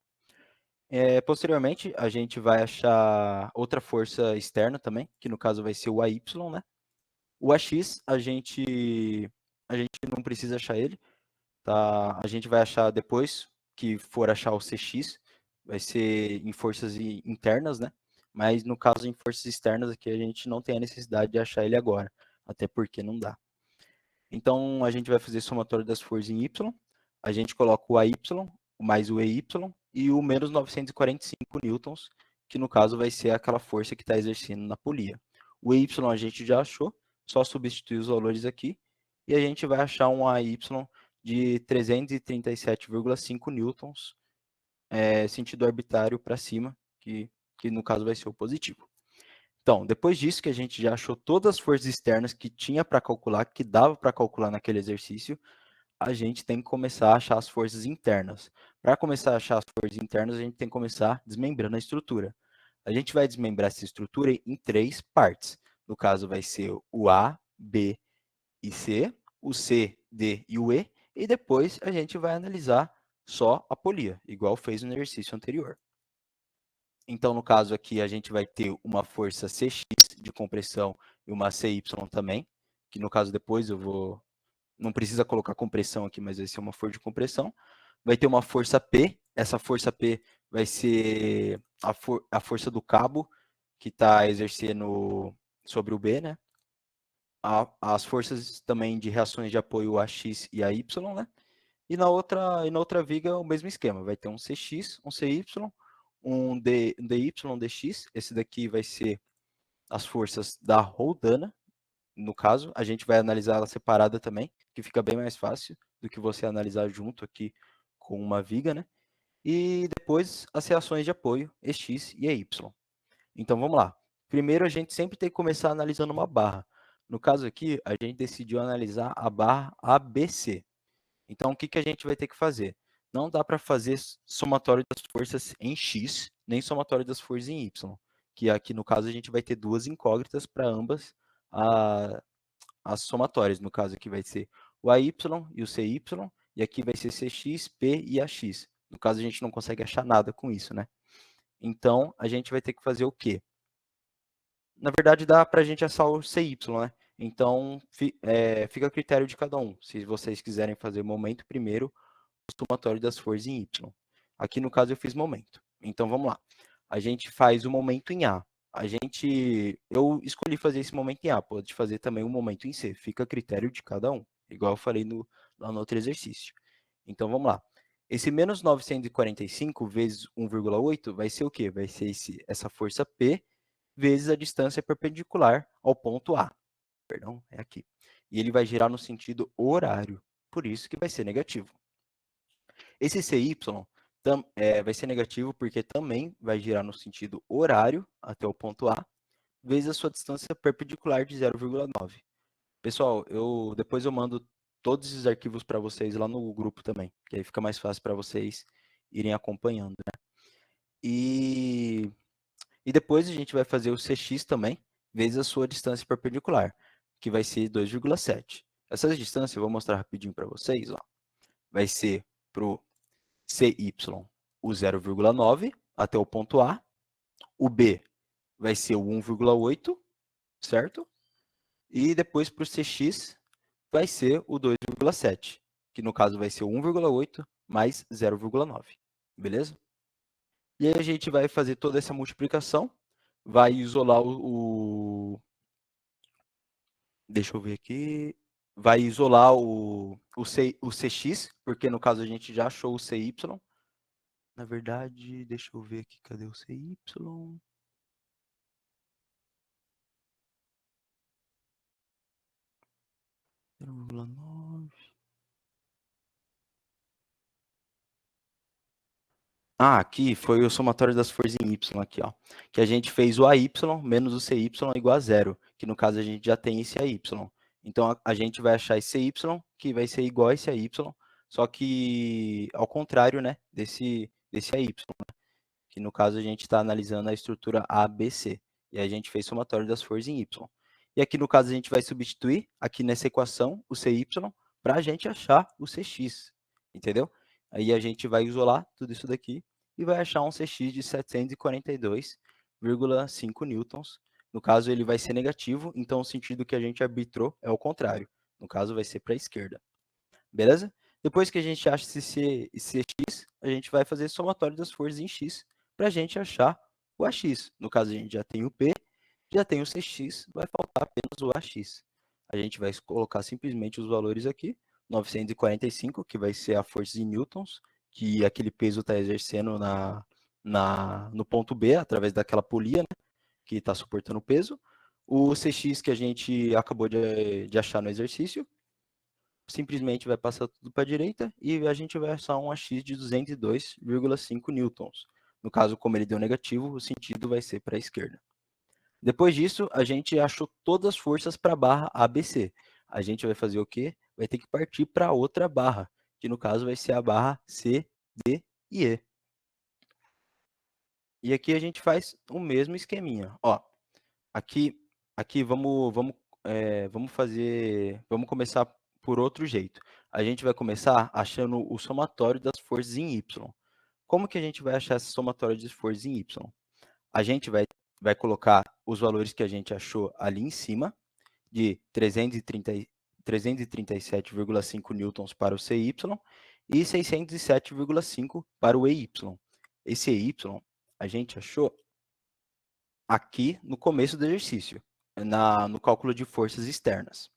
Posteriormente, a gente vai achar outra força externa também, que no caso vai ser o AY, né? O AX, a gente não precisa achar ele, tá? A gente vai achar depois que for achar o CX, vai ser em forças internas, né? Mas no caso em forças externas aqui a gente não tem a necessidade de achar ele agora, até porque não dá. Então a gente vai fazer somatório das forças em Y, a gente coloca o AY mais o EY e o menos 945 newtons, que no caso vai ser aquela força que está exercendo na polia. O EY a gente já achou, só substituir os valores aqui, e a gente vai achar um AY de 337,5 newtons, sentido arbitrário para cima, que no caso vai ser o positivo. Então, depois disso que a gente já achou todas as forças externas que tinha para calcular, que dava para calcular naquele exercício, a gente tem que começar a achar as forças internas. Para começar a achar as forças internas, a gente tem que começar desmembrando a estrutura. A gente vai desmembrar essa estrutura em três partes. No caso, vai ser o A, B e C, o C, D e o E, e depois a gente vai analisar só a polia, igual fez no exercício anterior. Então, no caso aqui, a gente vai ter uma força CX de compressão e uma CY também, que no caso depois eu vou... Não precisa colocar compressão aqui, mas vai ser uma força de compressão. Vai ter uma força P, essa força P vai ser a força do cabo que está exercendo sobre o B, né? As forças também de reações de apoio AX e AY, né? E na outra viga o mesmo esquema, vai ter um CX, um CY, um DY, um DX, esse daqui vai ser as forças da roldana, no caso, a gente vai analisar ela separada também, que fica bem mais fácil do que você analisar junto aqui com uma viga, né? E depois as reações de apoio, EX e EY. Então vamos lá. Primeiro a gente sempre tem que começar analisando uma barra. No caso aqui, a gente decidiu analisar a barra ABC. Então, o que a gente vai ter que fazer? Não dá para fazer somatório das forças em X, nem somatório das forças em Y. Que aqui, no caso, a gente vai ter duas incógnitas para ambas as somatórias. No caso, aqui vai ser o AY e o CY, e aqui vai ser CX, P e AX. No caso, a gente não consegue achar nada com isso, né? Então, a gente vai ter que fazer o quê? Na verdade, dá para a gente achar o CY, né? Então, fica a critério de cada um. Se vocês quiserem fazer momento primeiro, o somatório das forças em Y. Aqui, no caso, eu fiz momento. Então, vamos lá. a gente faz o momento em A. Eu escolhi fazer esse momento em A, pode fazer também um momento em C, fica a critério de cada um, igual eu falei lá no outro exercício. Então, vamos lá. Esse menos 945 vezes 1,8 vai ser o quê? Vai ser essa força P vezes a distância perpendicular ao ponto A. Perdão, é aqui. E ele vai girar no sentido horário, por isso que vai ser negativo. Esse CY vai ser negativo porque também vai girar no sentido horário até o ponto A, vezes a sua distância perpendicular de 0,9. Pessoal, depois eu mando todos esses arquivos para vocês lá no grupo também, que aí fica mais fácil para vocês irem acompanhando, né? E depois a gente vai fazer o CX também, vezes a sua distância perpendicular, que vai ser 2,7. Essas distâncias eu vou mostrar rapidinho para vocês, ó. Vai ser para o CY o 0,9 até o ponto A, o B vai ser o 1,8, certo? E depois para o CX vai ser o 2,7, que no caso vai ser o 1,8 mais 0,9, beleza? E aí a gente vai fazer toda essa multiplicação, vai isolar deixa eu ver aqui, vai isolar o CX, porque no caso a gente já achou o CY. Na verdade, deixa eu ver aqui, cadê o CY? 0,9. Ah, aqui foi o somatório das forças em Y aqui, ó. Que a gente fez o AY menos o CY igual a zero, que no caso a gente já tem esse AY. Então a gente vai achar esse Y, que vai ser igual a esse AY, só que ao contrário, né, desse AY, né? Que no caso a gente está analisando a estrutura ABC. E aí a gente fez somatório das forças em Y. E aqui no caso a gente vai substituir aqui nessa equação o CY para a gente achar o CX, entendeu? Aí a gente vai isolar tudo isso daqui e vai achar um CX de 742,5 newtons. No caso, ele vai ser negativo, então o sentido que a gente arbitrou é o contrário. No caso, vai ser para a esquerda. Beleza? Depois que a gente acha esse CX, a gente vai fazer somatório das forças em X para a gente achar o AX. No caso, a gente já tem o P, já tem o CX, vai faltar apenas o AX. A gente vai colocar simplesmente os valores aqui, 945, que vai ser a força em newtons, que aquele peso está exercendo no ponto B, através daquela polia, né, que está suportando o peso. O CX que a gente acabou de achar no exercício, simplesmente vai passar tudo para a direita e a gente vai achar um AX de 202,5 newtons. No caso, como ele deu negativo, o sentido vai ser para a esquerda. Depois disso, a gente achou todas as forças para a barra ABC. A gente vai fazer o quê? Vai ter que partir para outra barra, que no caso vai ser a barra C, D e E. E aqui a gente faz o mesmo esqueminha. Ó, aqui vamos começar por outro jeito. A gente vai começar achando o somatório das forças em Y. Como que a gente vai achar esse somatório de forças em Y? A gente vai colocar os valores que a gente achou ali em cima, de 337,5 newtons para o CY e 607,5 para o EY. Esse EY a gente achou aqui no começo do exercício, no cálculo de forças externas.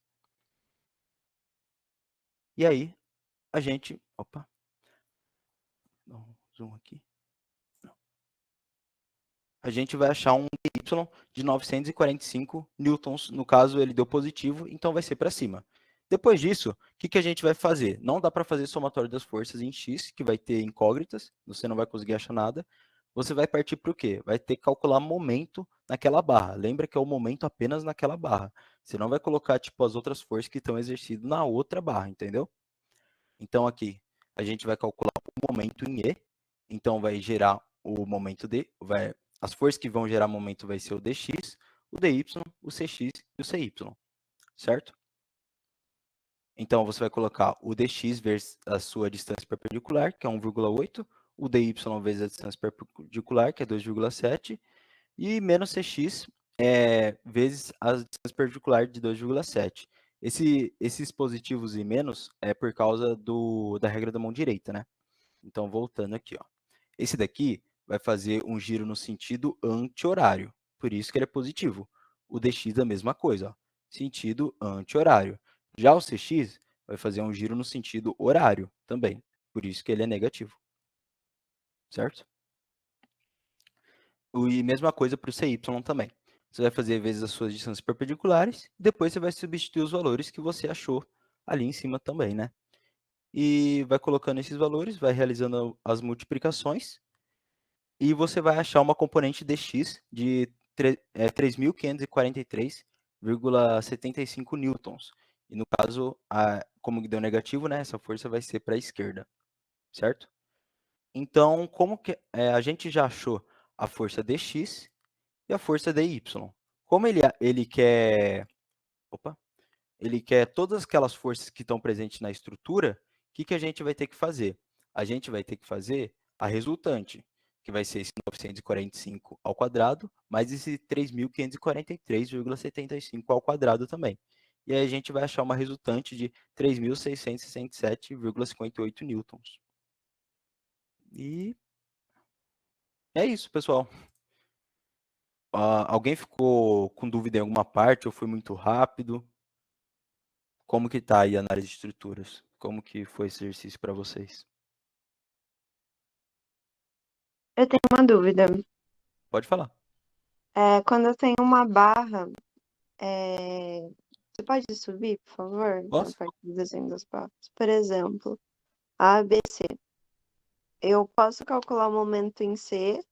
E aí, a gente... Opa. Dá um zoom aqui. A gente vai achar um Y de 945 newtons. No caso, ele deu positivo, então vai ser para cima. Depois disso, o que a gente vai fazer? Não dá para fazer somatório das forças em X, que vai ter incógnitas, você não vai conseguir achar nada. Você vai partir para o quê? Vai ter que calcular momento naquela barra. Lembra que é o momento apenas naquela barra. Você não vai colocar tipo as outras forças que estão exercidas na outra barra, entendeu? Então aqui a gente vai calcular o momento em E, então vai gerar o momento D, as forças que vão gerar momento vai ser o dx, o dy, o cx e o cy, certo? Então você vai colocar o dx vezes a sua distância perpendicular, que é 1,8, o dy vezes a distância perpendicular, que é 2,7, e menos cx vezes a distância perpendicular de 2,7. Esses positivos e menos é por causa da regra da mão direita, né? Então, voltando aqui, ó. Esse daqui vai fazer um giro no sentido anti-horário, por isso que ele é positivo. O DX é a mesma coisa, ó, sentido anti-horário. Já o CX vai fazer um giro no sentido horário também, por isso que ele é negativo, certo? E mesma coisa para o CY também. Você vai fazer vezes as suas distâncias perpendiculares, depois você vai substituir os valores que você achou ali em cima também, né? E vai colocando esses valores, vai realizando as multiplicações, e você vai achar uma componente dx de 3.543,75 newtons. E no caso, como deu negativo, né, essa força vai ser para a esquerda, certo? Então, como que a gente já achou a força dx e a força dy? Como ele quer todas aquelas forças que estão presentes na estrutura, o que a gente vai ter que fazer? A gente vai ter que fazer a resultante, que vai ser esse 945 ao quadrado, mais esse 3.543,75 ao quadrado também. E aí a gente vai achar uma resultante de 3.667,58 newtons. E é isso, pessoal. Alguém ficou com dúvida em alguma parte ou foi muito rápido? Como que tá aí a análise de estruturas? Como que foi esse exercício para vocês? Eu tenho uma dúvida. Pode falar. Quando eu tenho uma barra, você pode subir, por favor, na Posso? parte do desenho das barras? Por exemplo, A, B, C. Eu posso calcular o momento em C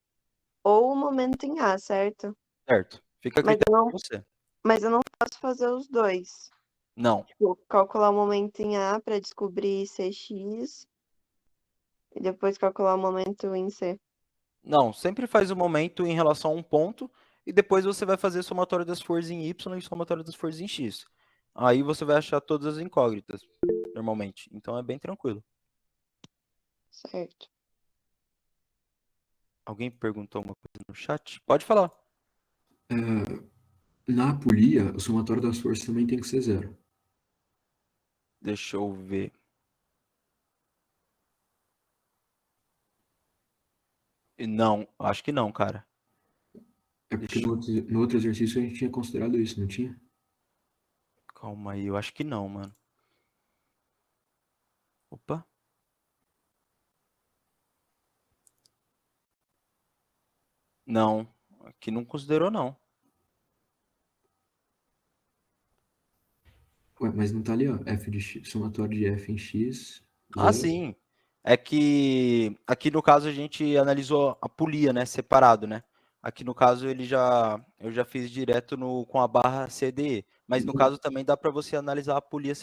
ou o momento em A, certo? Certo. Fica a Mas critério eu não, de você. mas eu não posso fazer os dois. Não. Tipo, calcular o momento em A para descobrir CX e depois calcular o momento em C. Não, sempre faz o momento em relação a um ponto e depois você vai fazer somatório das forças em Y e somatório das forças em X. Aí você vai achar todas as incógnitas, normalmente. Então é bem tranquilo. Certo. Alguém perguntou uma coisa no chat? Pode falar. Na apolia, o somatório das forças também tem que ser zero. Deixa eu ver. Não, acho que não, cara. É porque Deixa no outro exercício a gente tinha considerado isso, não tinha? Calma aí, eu acho que não, mano. Opa. Não, aqui não considerou, não. Ué, mas não tá ali, ó, f de x, somatório de f em x, Ah, zero. sim. É que aqui no caso a gente analisou a polia, né, separado, né? Aqui no caso eu já fiz direto com a barra CDE, mas no caso também dá para você analisar a polia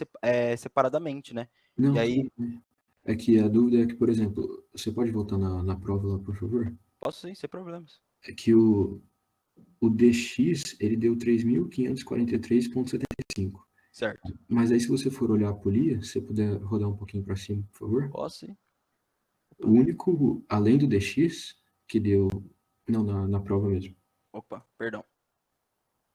separadamente, né? E Não, aí, tudo bem. É que a dúvida é que, por exemplo, você pode voltar na prova lá, por favor? posso sim, sem problemas. É que o dx, ele deu 3.543,75. Certo. Mas aí, se você for olhar a polia, se você puder rodar um pouquinho para cima, por favor. Posso sim. O único, além do dx, que deu... Não, na prova mesmo. Opa, perdão.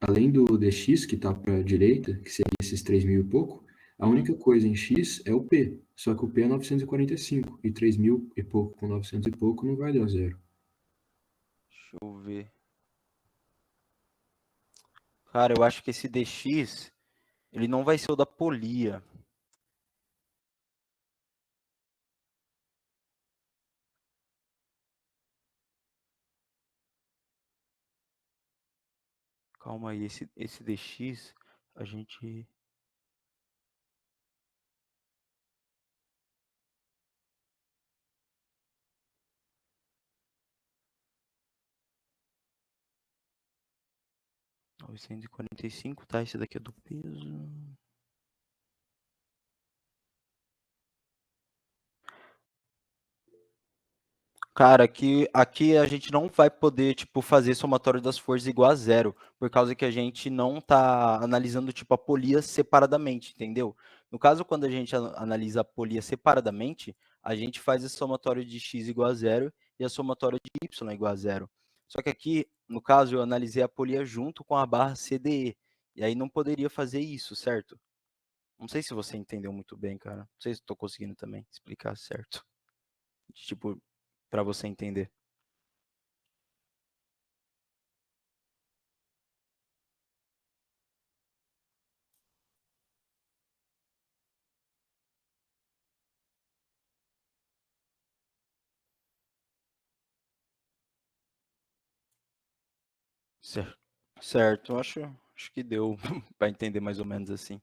Além do dx, que está para a direita, que seria esses 3.000 e pouco, a única coisa em x é o p. Só que o p é 945. E 3.000 e pouco com 900 e pouco não vai dar zero. Deixa eu ver. Cara, eu acho que esse DX, ele não vai ser o da polia. Calma aí, esse DX, a gente... R$ 945, tá? Esse daqui é do peso. Cara, aqui a gente não vai poder, tipo, fazer somatório das forças igual a zero, por causa que a gente não tá analisando, tipo, a polia separadamente, entendeu? No caso, quando a gente analisa a polia separadamente, a gente faz esse somatório de x igual a zero e a somatória de y igual a zero. Só que aqui, no caso, eu analisei a polia junto com a barra CDE, e aí não poderia fazer isso, certo? Não sei se você entendeu muito bem, cara. Não sei se estou conseguindo também explicar certo. Tipo, para você entender. Certo, acho que deu para entender mais ou menos assim.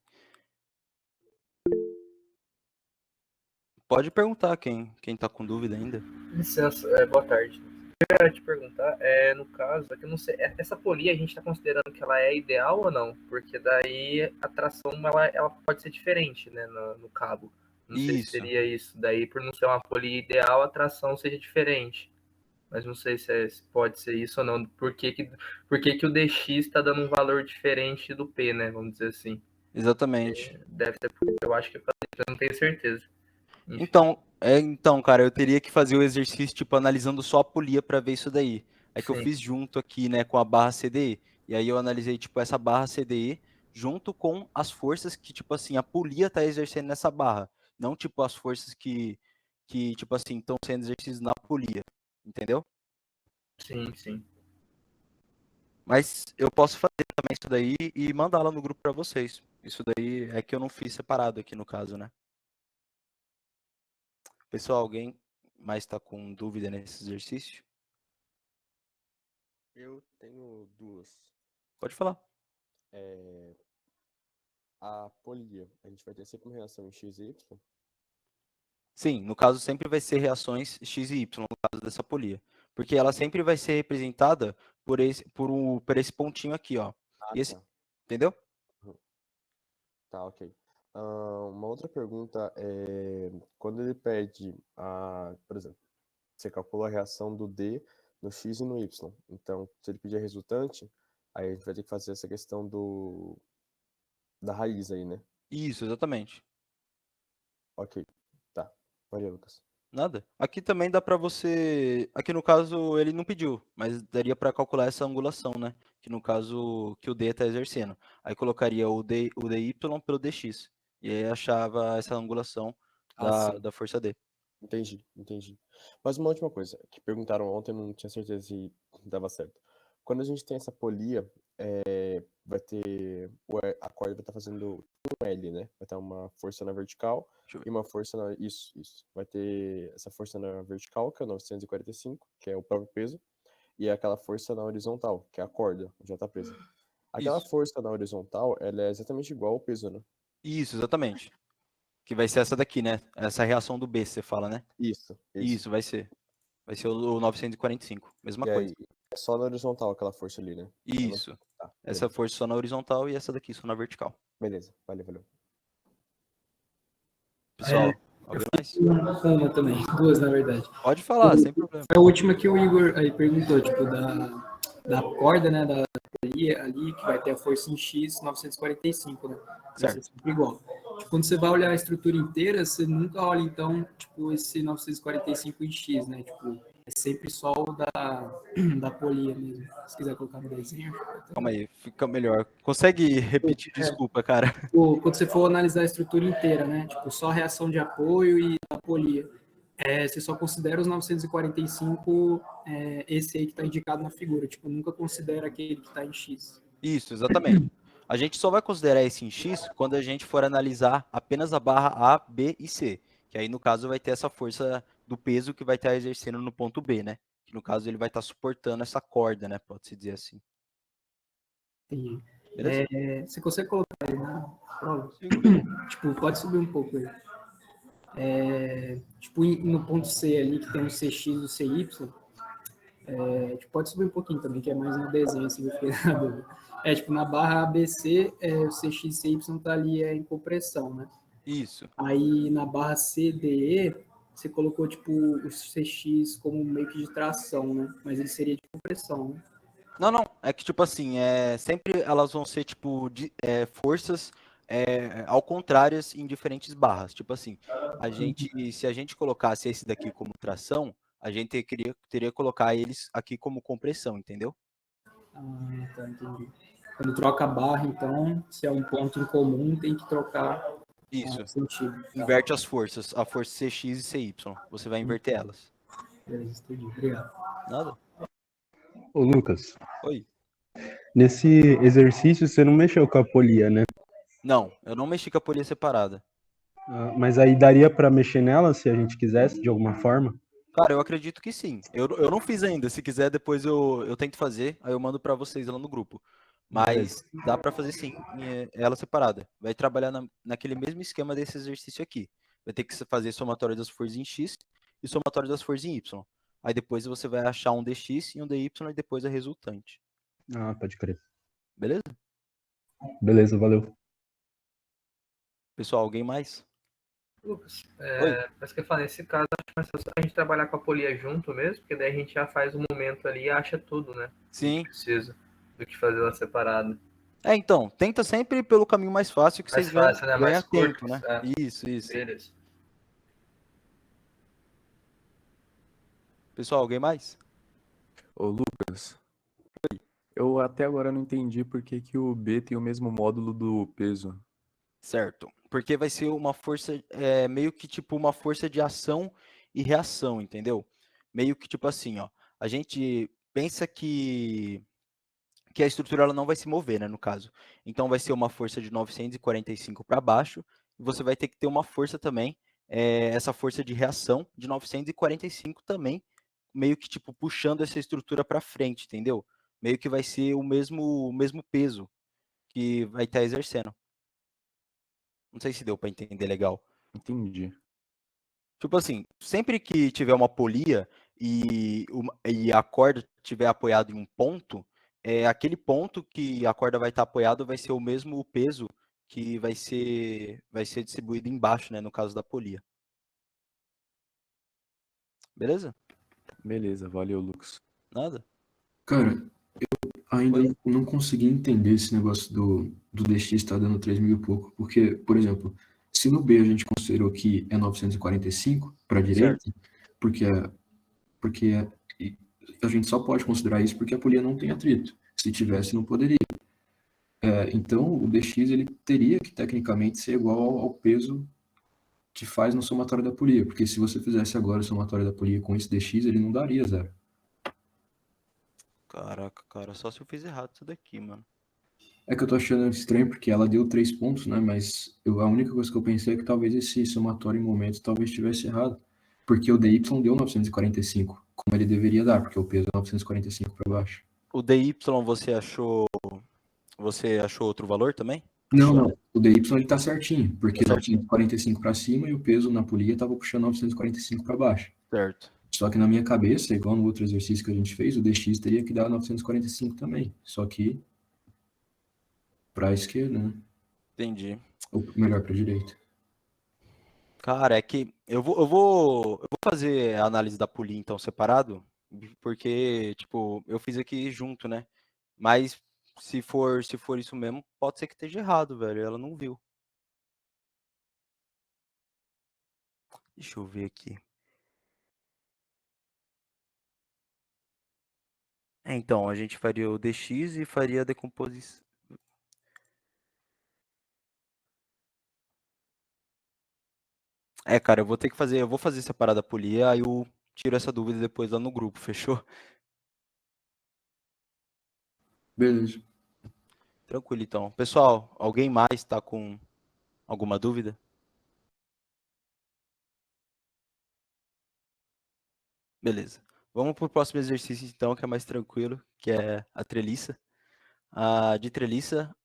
Pode perguntar quem tá com dúvida ainda. Licença, boa tarde. Eu queria te perguntar, no caso, é que eu não sei, essa polia a gente está considerando que ela é ideal ou não? Porque daí a tração ela pode ser diferente, né, no cabo. Não sei se Isso, seria isso. Daí, por não ser uma polia ideal, a tração seja diferente. Mas não sei se pode ser isso ou não. Por que o DX está dando um valor diferente do P, né? Vamos dizer assim. exatamente. Deve ser, eu acho que eu não tenho certeza. Enfim. Então, cara, eu teria que fazer o exercício, tipo, analisando só a polia para ver isso daí. É que eu Sim. fiz junto aqui, né, com a barra CDE. E aí eu analisei, tipo, essa barra CDE junto com as forças que, tipo assim, a polia tá exercendo nessa barra. Não, tipo, as forças que tipo assim, estão sendo exercidas na polia. Entendeu? Sim, sim. Mas eu posso fazer também isso daí e mandar lá no grupo para vocês. Isso daí é que eu não fiz separado aqui no caso, né? Pessoal, alguém mais está com dúvida nesse exercício? Eu tenho duas. Pode falar. A polia, a gente vai ter sempre uma reação em X e Y? Sim, no caso sempre vai ser reações X e Y, no caso dessa polia. Porque ela sempre vai ser representada por esse pontinho aqui, ó. Tá. Entendeu? Tá, ok. Uma outra pergunta é, quando ele pede, por exemplo, você calcula a reação do D no X e no Y. Então, se ele pedir a resultante, aí a gente vai ter que fazer essa questão da raiz aí, né? Isso, exatamente. Ok, tá. Valeu, Lucas. Nada. Aqui também dá para você... Aqui no caso ele não pediu, mas daria para calcular essa angulação, né? Que no caso que o D está exercendo. Aí colocaria o DY pelo DX. E aí achava essa angulação Sim. da força D. Entendi. Mas uma última coisa, que perguntaram ontem, eu não tinha certeza se dava certo. Quando a gente tem essa polia, vai ter, a corda vai estar fazendo um L, né? Vai estar uma força na vertical e uma força na... Isso. Vai ter essa força na vertical, que é o 945, que é o próprio peso, e aquela força na horizontal, que é a corda, já está presa. Aquela força na horizontal, ela é exatamente igual ao peso, né? Isso, exatamente. Que vai ser essa daqui, né? Essa reação do B, você fala, né? Isso. Isso, vai ser. Vai ser o 945. Mesma E coisa. aí, é só na horizontal aquela força ali, né? Isso. Tá, Essa força só na horizontal e essa daqui só na vertical. beleza. Valeu. Pessoal, alguém mais? Uma também, duas na verdade. Pode falar, sem problema. Foi a última que o Igor aí perguntou, tipo, da corda, né, da polia ali, que vai ter a força em X 945, né? Vai ser sempre igual. Tipo, quando você vai olhar a estrutura inteira, você nunca olha, então, tipo, esse 945 em X, né? Tipo, é sempre só o da polia mesmo. Se quiser colocar no desenho. Calma aí, fica melhor. Consegue repetir? Desculpa, cara. Quando você for analisar a estrutura inteira, né? Tipo, só a reação de apoio e a polia. Você só considera os 945, esse aí que está indicado na figura. Tipo, nunca considera aquele que está em X. Isso, exatamente. A gente só vai considerar esse em X quando a gente for analisar apenas a barra A, B e C. Que aí, no caso, vai ter essa força do peso que vai estar exercendo no ponto B, né? Que, no caso, ele vai estar suportando essa corda, né? Pode-se dizer assim. Entendi. Beleza? Você consegue colocar aí na prova? Sigo. Tipo, pode subir um pouco aí. Tipo, no ponto C ali, que tem o CX e o CY, tipo, pode subir um pouquinho também, que é mais no desenho, assim, eu fiquei na dúvida. Tipo, na barra ABC, o CX e CY tá ali em compressão, né? Isso. Aí, na barra CDE, você colocou, tipo, o CX como meio que de tração, né? Mas ele seria de compressão, né? Não. É que, tipo assim, sempre elas vão ser, tipo, forças ao contrárias em diferentes barras. Tipo assim, se a gente colocasse esse daqui como tração, a gente teria que colocar eles aqui como compressão, entendeu? Ah, tá, entendi. Quando troca a barra, então, se é um ponto em comum, tem que trocar. Isso. Sentido. Inverte as forças, a força CX e CY. Você vai inverter elas. Beleza, entendi. Obrigado. Nada? Ô, Lucas. Oi. Nesse exercício, você não mexeu com a polia, né? Não, eu não mexi com a polia separada. Mas aí daria para mexer nela se a gente quisesse, de alguma forma? Cara, eu acredito que sim. Eu não fiz ainda. Se quiser, depois eu tento fazer, aí eu mando para vocês lá no grupo. Beleza. Mas dá para fazer sim, ela separada. Vai trabalhar naquele mesmo esquema desse exercício aqui. Vai ter que fazer somatório das forças em X e somatório das forças em Y. Aí depois você vai achar um dx e um dy e depois a resultante. Ah, pode crer. Beleza? Beleza, valeu. Pessoal, alguém mais? Lucas, Oi. mas que eu falei, nesse caso, acho mais fácil a gente trabalhar com a polia junto mesmo, porque daí a gente já faz o momento ali e acha tudo, né? Que a gente Sim. precisa, do que fazer ela separada. Então, tenta sempre ir pelo caminho mais fácil que Mais vocês fácil, né? ganham Mais curto. tempo, né? Isso. Beleza. Pessoal, alguém mais? Ô, Lucas. Eu até agora não entendi por que que o B tem o mesmo módulo do peso. Certo. Porque vai ser uma força, meio que tipo uma força de ação e reação, entendeu? Meio que tipo assim, ó. A gente pensa que a estrutura ela não vai se mover, né, no caso. Então vai ser uma força de 945 para baixo, e você vai ter que ter uma força também, essa força de reação de 945 também, meio que tipo puxando essa estrutura para frente, entendeu? Meio que vai ser o mesmo peso que vai estar exercendo. Não sei se deu para entender legal. Entendi. Tipo assim, sempre que tiver uma polia e a corda estiver apoiada em um ponto, aquele ponto que a corda vai estar apoiado vai ser o mesmo peso que vai ser distribuído embaixo, né, no caso da polia. Beleza? Beleza, valeu, Lucas. Nada? Cara, eu ainda Oi? não consegui entender esse negócio do DX estar dando 3.000 e pouco, porque, por exemplo, se no B a gente considerou que é 945 para a direita, Certo. porque a gente só pode considerar isso porque a polia não tem atrito. Se tivesse, não poderia. Então, o DX ele teria que, tecnicamente, ser igual ao peso que faz no somatório da polia, porque se você fizesse agora o somatório da polia com esse DX, ele não daria zero. Caraca, cara, só se eu fiz errado isso daqui, mano. É que eu tô achando estranho porque ela deu 3 pontos, né? Mas a única coisa que eu pensei é que talvez esse somatório em momento talvez estivesse errado. Porque o DY deu 945, como ele deveria dar, porque o peso é 945 para baixo. O DY você achou outro valor também? Não. O DY ele tá certinho, porque Tá certinho. 945 para cima e o peso na polia tava puxando 945 para baixo. Certo. Só que na minha cabeça, igual no outro exercício que a gente fez, o DX teria que dar 945 também. Só que para a esquerda, né? Entendi. Ou melhor, para a direita. Cara, é que eu vou fazer a análise da polia então separado, porque tipo, eu fiz aqui junto, né? Mas se for isso mesmo, pode ser que esteja errado, velho. Ela não viu. Deixa eu ver aqui. Então, a gente faria o dx e faria a decomposição. Cara, eu vou fazer separada a polia, aí eu tiro essa dúvida depois lá no grupo, fechou? Beleza. Tranquilo, então. Pessoal, alguém mais está com alguma dúvida? Beleza. Vamos para o próximo exercício, então, que é mais tranquilo, que é a treliça. De treliça,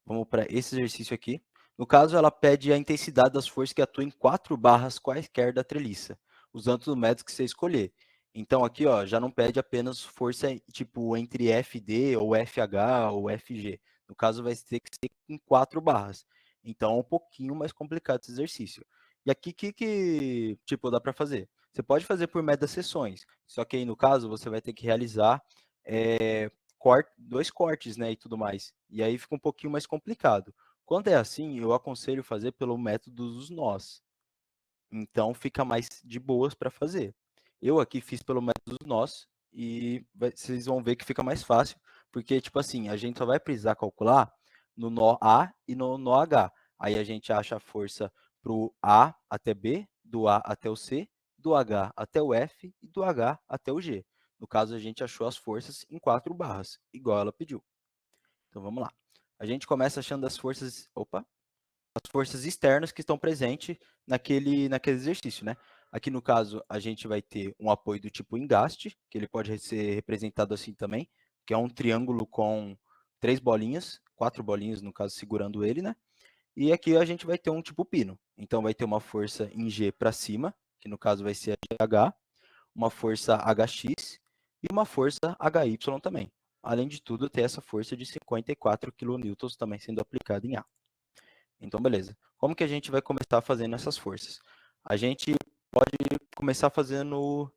vamos para esse exercício aqui. No caso, ela pede a intensidade das forças que atuam em 4 barras quaisquer da treliça, usando o método que você escolher. Então, aqui, ó, já não pede apenas força tipo entre FD ou FH ou FG. No caso, vai ter que ser em 4 barras. Então, é um pouquinho mais complicado esse exercício. E aqui, que tipo, dá para fazer? Você pode fazer por média das sessões, só que aí, no caso, você vai ter que realizar 2 cortes, né, e tudo mais. E aí fica um pouquinho mais complicado. Quando é assim, eu aconselho fazer pelo método dos nós. Então fica mais de boas para fazer. Eu aqui fiz pelo método dos nós e vocês vão ver que fica mais fácil, porque tipo assim, a gente só vai precisar calcular no nó A e no nó H. Aí a gente acha a força para o A até B, do A até o C, do H até o F e do H até o G. No caso, a gente achou as forças em 4 barras, igual ela pediu. Então vamos lá. A gente começa achando as forças externas que estão presentes naquele exercício, né? Aqui no caso, a gente vai ter um apoio do tipo engaste, que ele pode ser representado assim também, que é um triângulo com 3 bolinhas, 4 bolinhas no caso segurando ele, né? E aqui a gente vai ter um tipo pino. Então vai ter uma força em G para cima, que no caso vai ser a GH, uma força HX e uma força HY também. Além de tudo, ter essa força de 54 kN também sendo aplicada em A. Então, beleza. Como que a gente vai começar fazendo essas forças? A gente pode começar fazendo,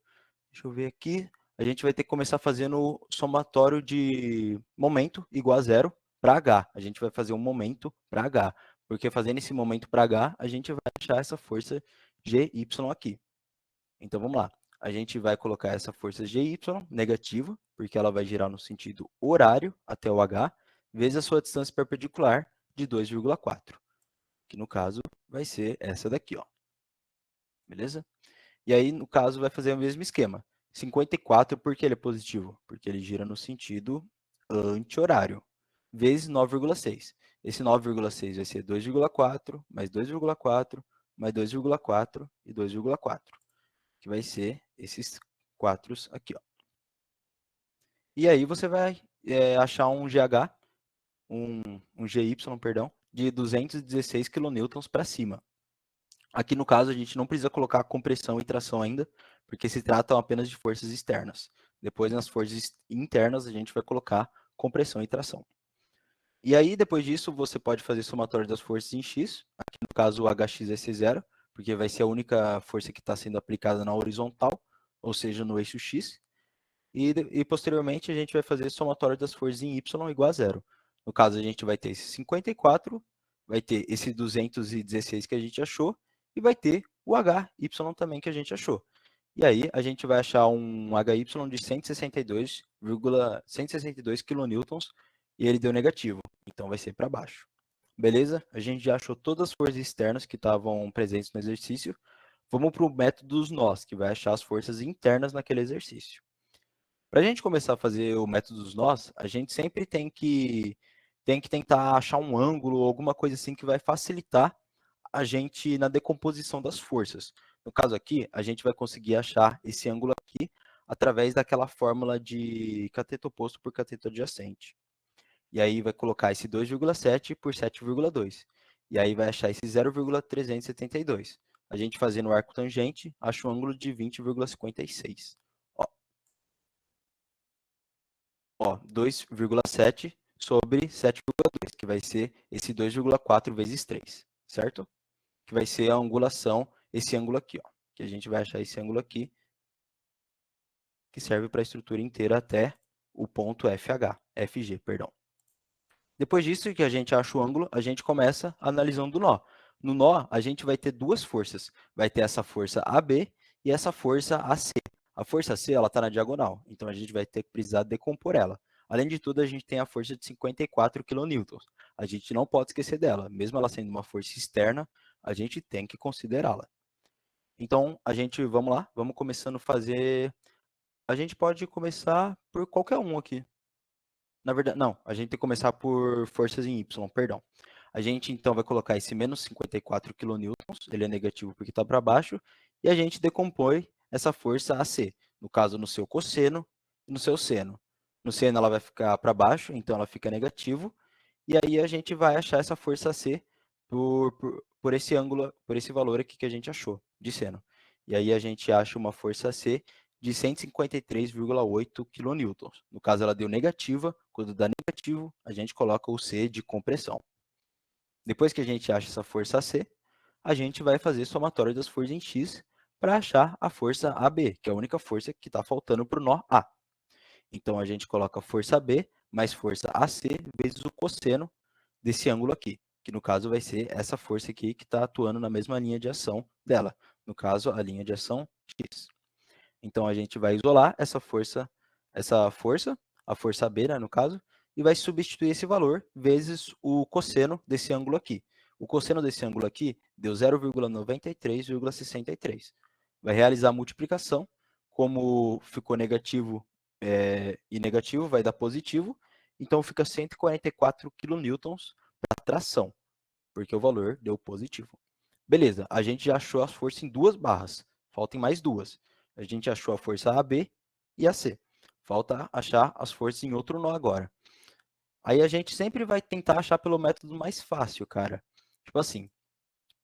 deixa eu ver aqui, a gente vai ter que começar fazendo somatório de momento igual a zero para H. A gente vai fazer um momento para H, porque fazendo esse momento para H, a gente vai achar essa força GY aqui. Então, vamos lá. A gente vai colocar essa força GY negativa, porque ela vai girar no sentido horário até o H, vezes a sua distância perpendicular de 2,4, que no caso vai ser essa daqui, ó. Beleza? E aí, no caso, vai fazer o mesmo esquema. 54, por que ele é positivo? Porque ele gira no sentido anti-horário, vezes 9,6. Esse 9,6 vai ser 2,4, mais 2,4, mais 2,4 e 2,4, que vai ser esses 4 aqui, ó. E aí você vai achar um GH, um GY, perdão, de 216 kN para cima. Aqui no caso a gente não precisa colocar compressão e tração ainda, porque se tratam apenas de forças externas. Depois nas forças internas a gente vai colocar compressão e tração. E aí depois disso você pode fazer somatório das forças em X, aqui no caso o HX vai ser 0, porque vai ser a única força que está sendo aplicada na horizontal, ou seja, no eixo X. E posteriormente a gente vai fazer somatório das forças em Y igual a 0. No caso a gente vai ter esse 54, vai ter esse 216 que a gente achou, e vai ter o HY também que a gente achou. E aí a gente vai achar um HY de 162 kN e ele deu negativo, então vai ser para baixo. Beleza? A gente já achou todas as forças externas que estavam presentes no exercício. Vamos para o método dos nós, que vai achar as forças internas naquele exercício. Para a gente começar a fazer o método dos nós, a gente sempre tem que tentar achar um ângulo ou alguma coisa assim que vai facilitar a gente na decomposição das forças. No caso aqui, a gente vai conseguir achar esse ângulo aqui através daquela fórmula de cateto oposto por cateto adjacente. E aí vai colocar esse 2,7 por 7,2. E aí vai achar esse 0,372. A gente fazendo o arco tangente, acha um ângulo de 20,56. Ó, 2,7 sobre 7,2, que vai ser esse 2,4 vezes 3, certo? Que vai ser a angulação, esse ângulo aqui, ó. Que a gente vai achar esse ângulo aqui, que serve para a estrutura inteira até o ponto FG, perdão. Depois disso que a gente acha o ângulo, a gente começa analisando o nó. No nó, a gente vai ter duas forças. Vai ter essa força AB e essa força AC. A força C, ela está na diagonal, então a gente vai ter que precisar decompor ela. Além de tudo, a gente tem a força de 54 kN. A gente não pode esquecer dela. Mesmo ela sendo uma força externa, a gente tem que considerá-la. Então, vamos lá, vamos começando a fazer... A gente pode começar por qualquer um aqui. Na verdade, não, a gente tem que começar por forças em Y, perdão. A gente, então, vai colocar esse menos 54 kN, ele é negativo porque está para baixo, e a gente decompõe essa força AC, no caso, no seu cosseno e no seu seno. No seno ela vai ficar para baixo, então ela fica negativo, e aí a gente vai achar essa força AC por esse ângulo, por esse valor aqui que a gente achou, de seno. E aí a gente acha uma força AC de 153,8 kN. No caso, ela deu negativa. Quando dá negativo, a gente coloca o C de compressão. Depois que a gente acha essa força AC, a gente vai fazer somatório das forças em X para achar a força AB, que é a única força que está faltando para o nó A. Então, a gente coloca força B mais força AC vezes o cosseno desse ângulo aqui, que no caso vai ser essa força aqui que está atuando na mesma linha de ação dela. No caso, a linha de ação X. Então, a gente vai isolar a força B, né, no caso, e vai substituir esse valor vezes o cosseno desse ângulo aqui. O cosseno desse ângulo aqui deu 0,93,63. Vai realizar a multiplicação, como ficou negativo e negativo, vai dar positivo, então fica 144 kN para tração, porque o valor deu positivo. Beleza, a gente já achou as forças em duas barras. Faltam mais duas. A gente achou a força AB e a C. Falta achar as forças em outro nó agora. Aí a gente sempre vai tentar achar pelo método mais fácil, cara. Tipo assim,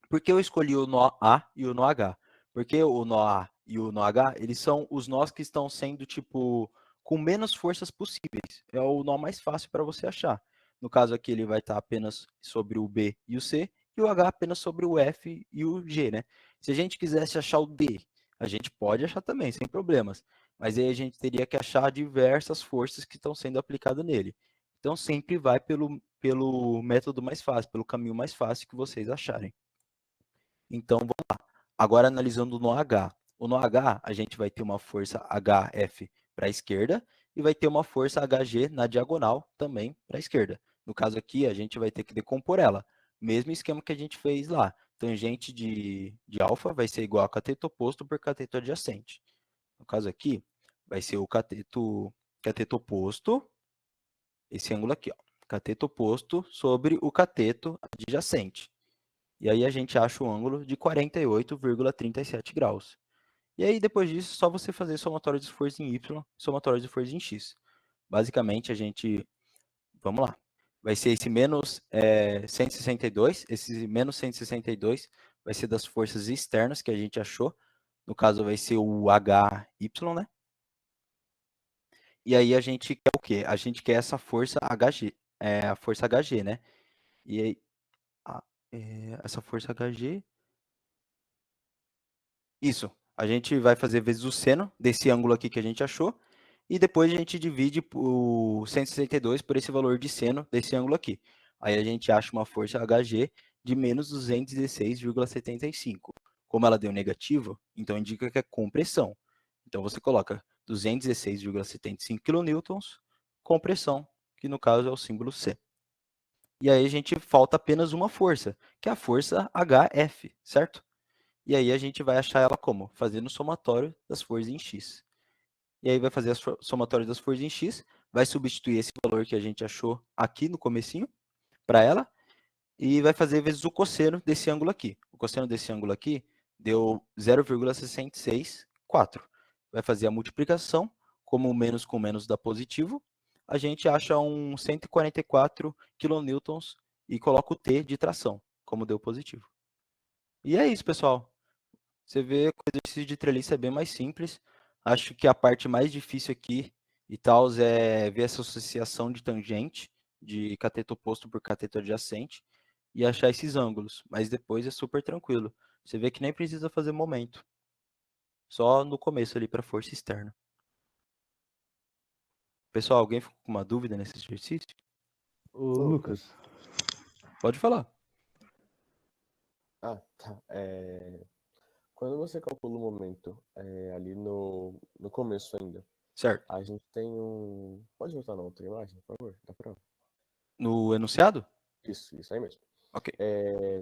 por que eu escolhi o nó A e o nó H? Porque o nó A e o nó H, eles são os nós que estão sendo, tipo, com menos forças possíveis. É o nó mais fácil para você achar. No caso aqui, ele vai estar apenas sobre o B e o C, e o H apenas sobre o F e o G, né? Se a gente quisesse achar o D, a gente pode achar também, sem problemas. Mas aí a gente teria que achar diversas forças que estão sendo aplicadas nele. Então, sempre vai pelo método mais fácil, pelo caminho mais fácil que vocês acharem. Então, vamos lá. Agora, analisando o nó H. O nó H, a gente vai ter uma força HF para a esquerda e vai ter uma força HG na diagonal também para a esquerda. No caso aqui, a gente vai ter que decompor ela. Mesmo esquema que a gente fez lá. Tangente de alfa vai ser igual a cateto oposto por cateto adjacente. No caso aqui, vai ser o cateto oposto, esse ângulo aqui, ó, cateto oposto sobre o cateto adjacente. E aí a gente acha o ângulo de 48,37 graus. E aí, depois disso, só você fazer somatório de força em Y, somatório de força em X. Basicamente, a gente... Vamos lá. Vai ser esse menos 162. Esse menos 162 vai ser das forças externas que a gente achou. No caso, vai ser o HY, né? E aí a gente quer o quê? A gente quer essa força HG, a força HG, né? E aí, essa força HG... Isso. A gente vai fazer vezes o seno desse ângulo aqui que a gente achou. E depois a gente divide o 162 por esse valor de seno desse ângulo aqui. Aí a gente acha uma força HG de menos 216,75. Como ela deu negativo, então indica que é compressão. Então você coloca 216,75 kN, compressão, que no caso é o símbolo C. E aí a gente falta apenas uma força, que é a força HF, certo? E aí a gente vai achar ela como? Fazendo o somatório das forças em X. E aí vai fazer o somatório das forças em X, vai substituir esse valor que a gente achou aqui no comecinho para ela, e vai fazer vezes o cosseno desse ângulo aqui. O cosseno desse ângulo aqui deu 0,664. Vai fazer a multiplicação, como o menos com menos dá positivo, a gente acha um 144 kN e coloca o T de tração, como deu positivo. E é isso, pessoal. Você vê que o exercício de treliça é bem mais simples. Acho que a parte mais difícil aqui e tal é ver essa associação de tangente, de cateto oposto por cateto adjacente, e achar esses ângulos. Mas depois é super tranquilo. Você vê que nem precisa fazer momento. Só no começo ali para força externa. Pessoal, alguém ficou com uma dúvida nesse exercício? Ô, Lucas. Pode falar. Ah, tá. Quando você calcula o momento ali no começo ainda, Certo. a gente tem um... Pode voltar na outra imagem, por favor? Dá pra... No enunciado? Isso aí mesmo. Ok.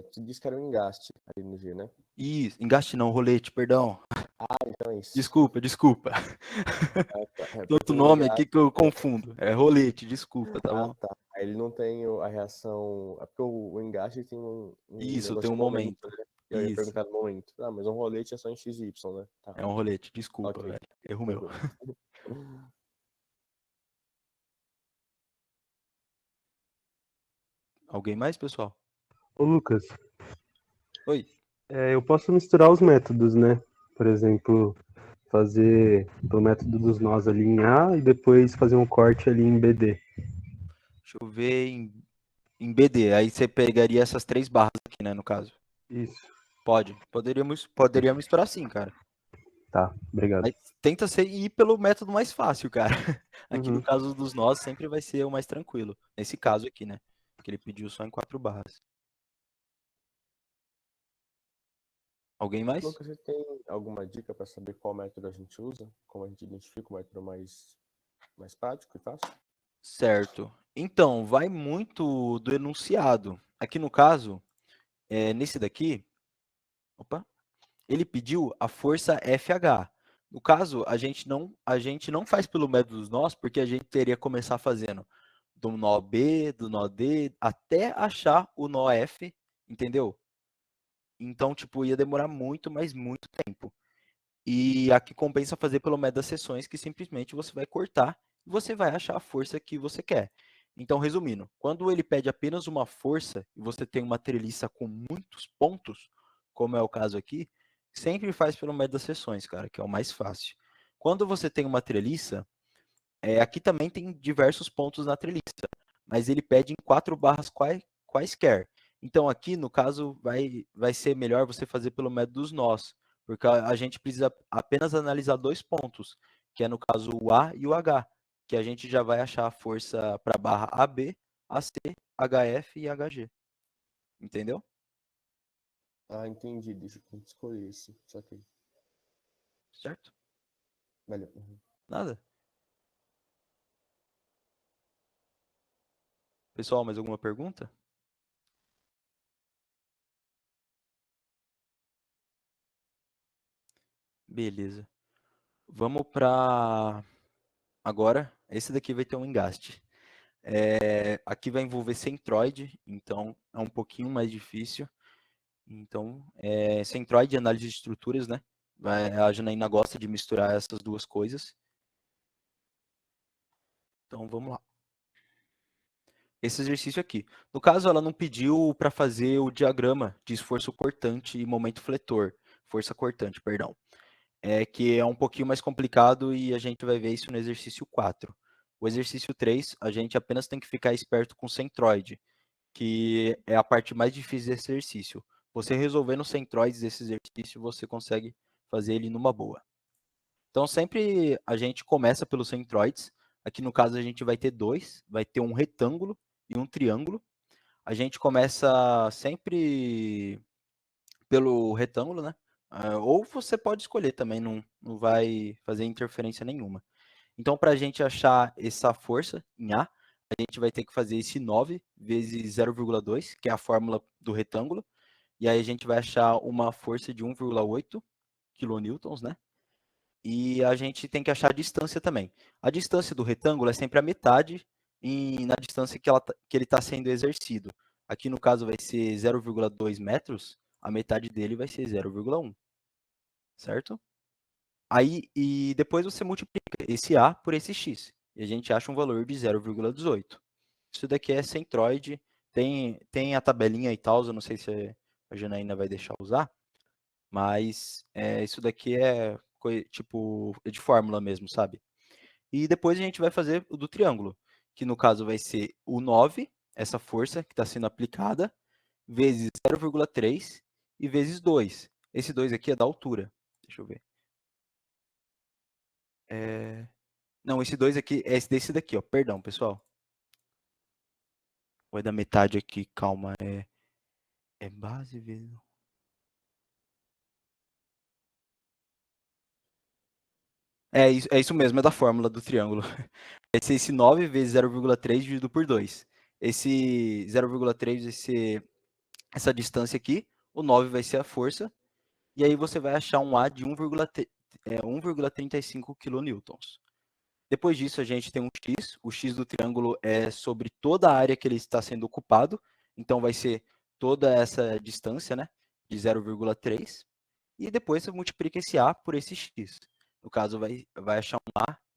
Você disse que era um engaste ali no G, né? Isso, engaste não, rolete, perdão. Ah, então é isso. Desculpa. Tanto nome aqui que eu confundo. É rolete, desculpa, tá bom? Ah, tá. Aí ele não tem a reação... É porque o engaste tem Isso, negócio tem um de momento. né? Eu ia Isso. perguntar no momento. Ah, mas um rolete é só em XY, né? Tá. É um rolete, desculpa, Ok. velho. Erro meu. Alguém mais, pessoal? Ô, Lucas. Oi. Eu posso misturar os métodos, né? Por exemplo, fazer o método dos nós ali em A e depois fazer um corte ali em BD. Deixa eu ver em BD. Aí você pegaria essas 3 barras aqui, né, no caso. Isso. Poderia misturar sim, cara. Tá, obrigado. Mas tenta ir pelo método mais fácil, cara. Aqui no Uhum. caso dos nós sempre vai ser o mais tranquilo. Nesse caso aqui, né? Porque ele pediu só em 4 barras. Alguém mais? Lucas, você tem alguma dica para saber qual método a gente usa? Como a gente identifica o método mais prático e fácil? Certo. Então, vai muito do enunciado. Aqui no caso, nesse daqui, ele pediu a força FH. No caso, a gente não faz pelo método dos nós, porque a gente teria que começar fazendo do nó B, do nó D, até achar o nó F, entendeu? Então, tipo, ia demorar muito, mas muito tempo. E aqui compensa fazer pelo método das seções, que simplesmente você vai cortar e você vai achar a força que você quer. Então, resumindo, quando ele pede apenas uma força e você tem uma treliça com muitos pontos, como é o caso aqui, sempre faz pelo método das seções, cara, que é o mais fácil. Quando você tem uma treliça, aqui também tem diversos pontos na treliça, mas ele pede em 4 barras quaisquer. Então, aqui, no caso, vai ser melhor você fazer pelo método dos nós, porque a gente precisa apenas analisar 2 pontos, que é, no caso, o A e o H, que a gente já vai achar a força para a barra AB, AC, HF e HG. Entendeu? Ah, entendi. Deixa eu escolher esse. Só que. Certo? Valeu. Uhum. Nada. Pessoal, mais alguma pergunta? Beleza. Vamos para agora. Esse daqui vai ter um engaste. Aqui vai envolver centroide, então é um pouquinho mais difícil. Então, centroide e análise de estruturas, né? A Janaína gosta de misturar essas duas coisas. Então, vamos lá. Esse exercício aqui. No caso, ela não pediu para fazer o diagrama de esforço cortante e momento fletor. Força cortante, perdão. Que é um pouquinho mais complicado e a gente vai ver isso no exercício 4. O exercício 3, a gente apenas tem que ficar esperto com o centroide, que é a parte mais difícil desse exercício. Você resolvendo centroides desse exercício, você consegue fazer ele numa boa. Então, sempre a gente começa pelos centroides. Aqui, no caso, a gente vai ter 2. Vai ter um retângulo e um triângulo. A gente começa sempre pelo retângulo, né? Ou você pode escolher também, não vai fazer interferência nenhuma. Então, para a gente achar essa força em A, a gente vai ter que fazer esse 9 vezes 0,2, que é a fórmula do retângulo. E aí a gente vai achar uma força de 1,8 kN, né? E a gente tem que achar a distância também. A distância do retângulo é sempre a metade na distância que ele está sendo exercido. Aqui, no caso, vai ser 0,2 metros, a metade dele vai ser 0,1, certo? Aí, e depois você multiplica esse A por esse X, e a gente acha um valor de 0,18. Isso daqui é centroide, tem a tabelinha e tal, eu não sei se a Janaína vai deixar usar, mas isso daqui é tipo de fórmula mesmo, sabe? E depois a gente vai fazer o do triângulo, que no caso vai ser o 9, essa força que está sendo aplicada, vezes 0,3 e vezes 2. Esse 2 aqui é da altura. Deixa eu ver. Não, esse 2 aqui é desse daqui, ó. Perdão, pessoal. Vai da metade aqui, calma. É base vezes... É isso mesmo, é da fórmula do triângulo. Vai ser esse 9 vezes 0,3 dividido por 2. Esse 0,3 vai ser essa distância aqui, o 9 vai ser a força, e aí você vai achar um A de 1,35 kN. Depois disso, a gente tem um X. O X do triângulo é sobre toda a área que ele está sendo ocupado, então vai ser toda essa distância, né, de 0,3. E depois você multiplica esse A por esse X. No caso, vai achar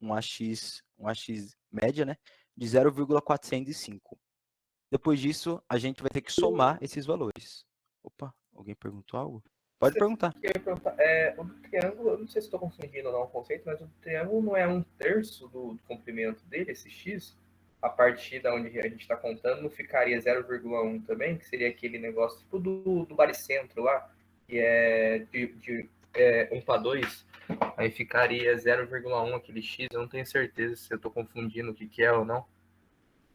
um AX média, né, de 0,405. Depois disso, a gente vai ter que somar esses valores. Opa, alguém perguntou algo? Pode perguntar. Eu ia perguntar, o do triângulo, eu não sei se estou confundindo ou não o conceito, mas o triângulo não é 1/3 do comprimento dele, esse X? A partir da onde a gente está contando, não ficaria 0,1 também? Que seria aquele negócio tipo do baricentro lá, que é de 1/2. Aí ficaria 0,1 aquele X. Eu não tenho certeza se eu estou confundindo o que é ou não.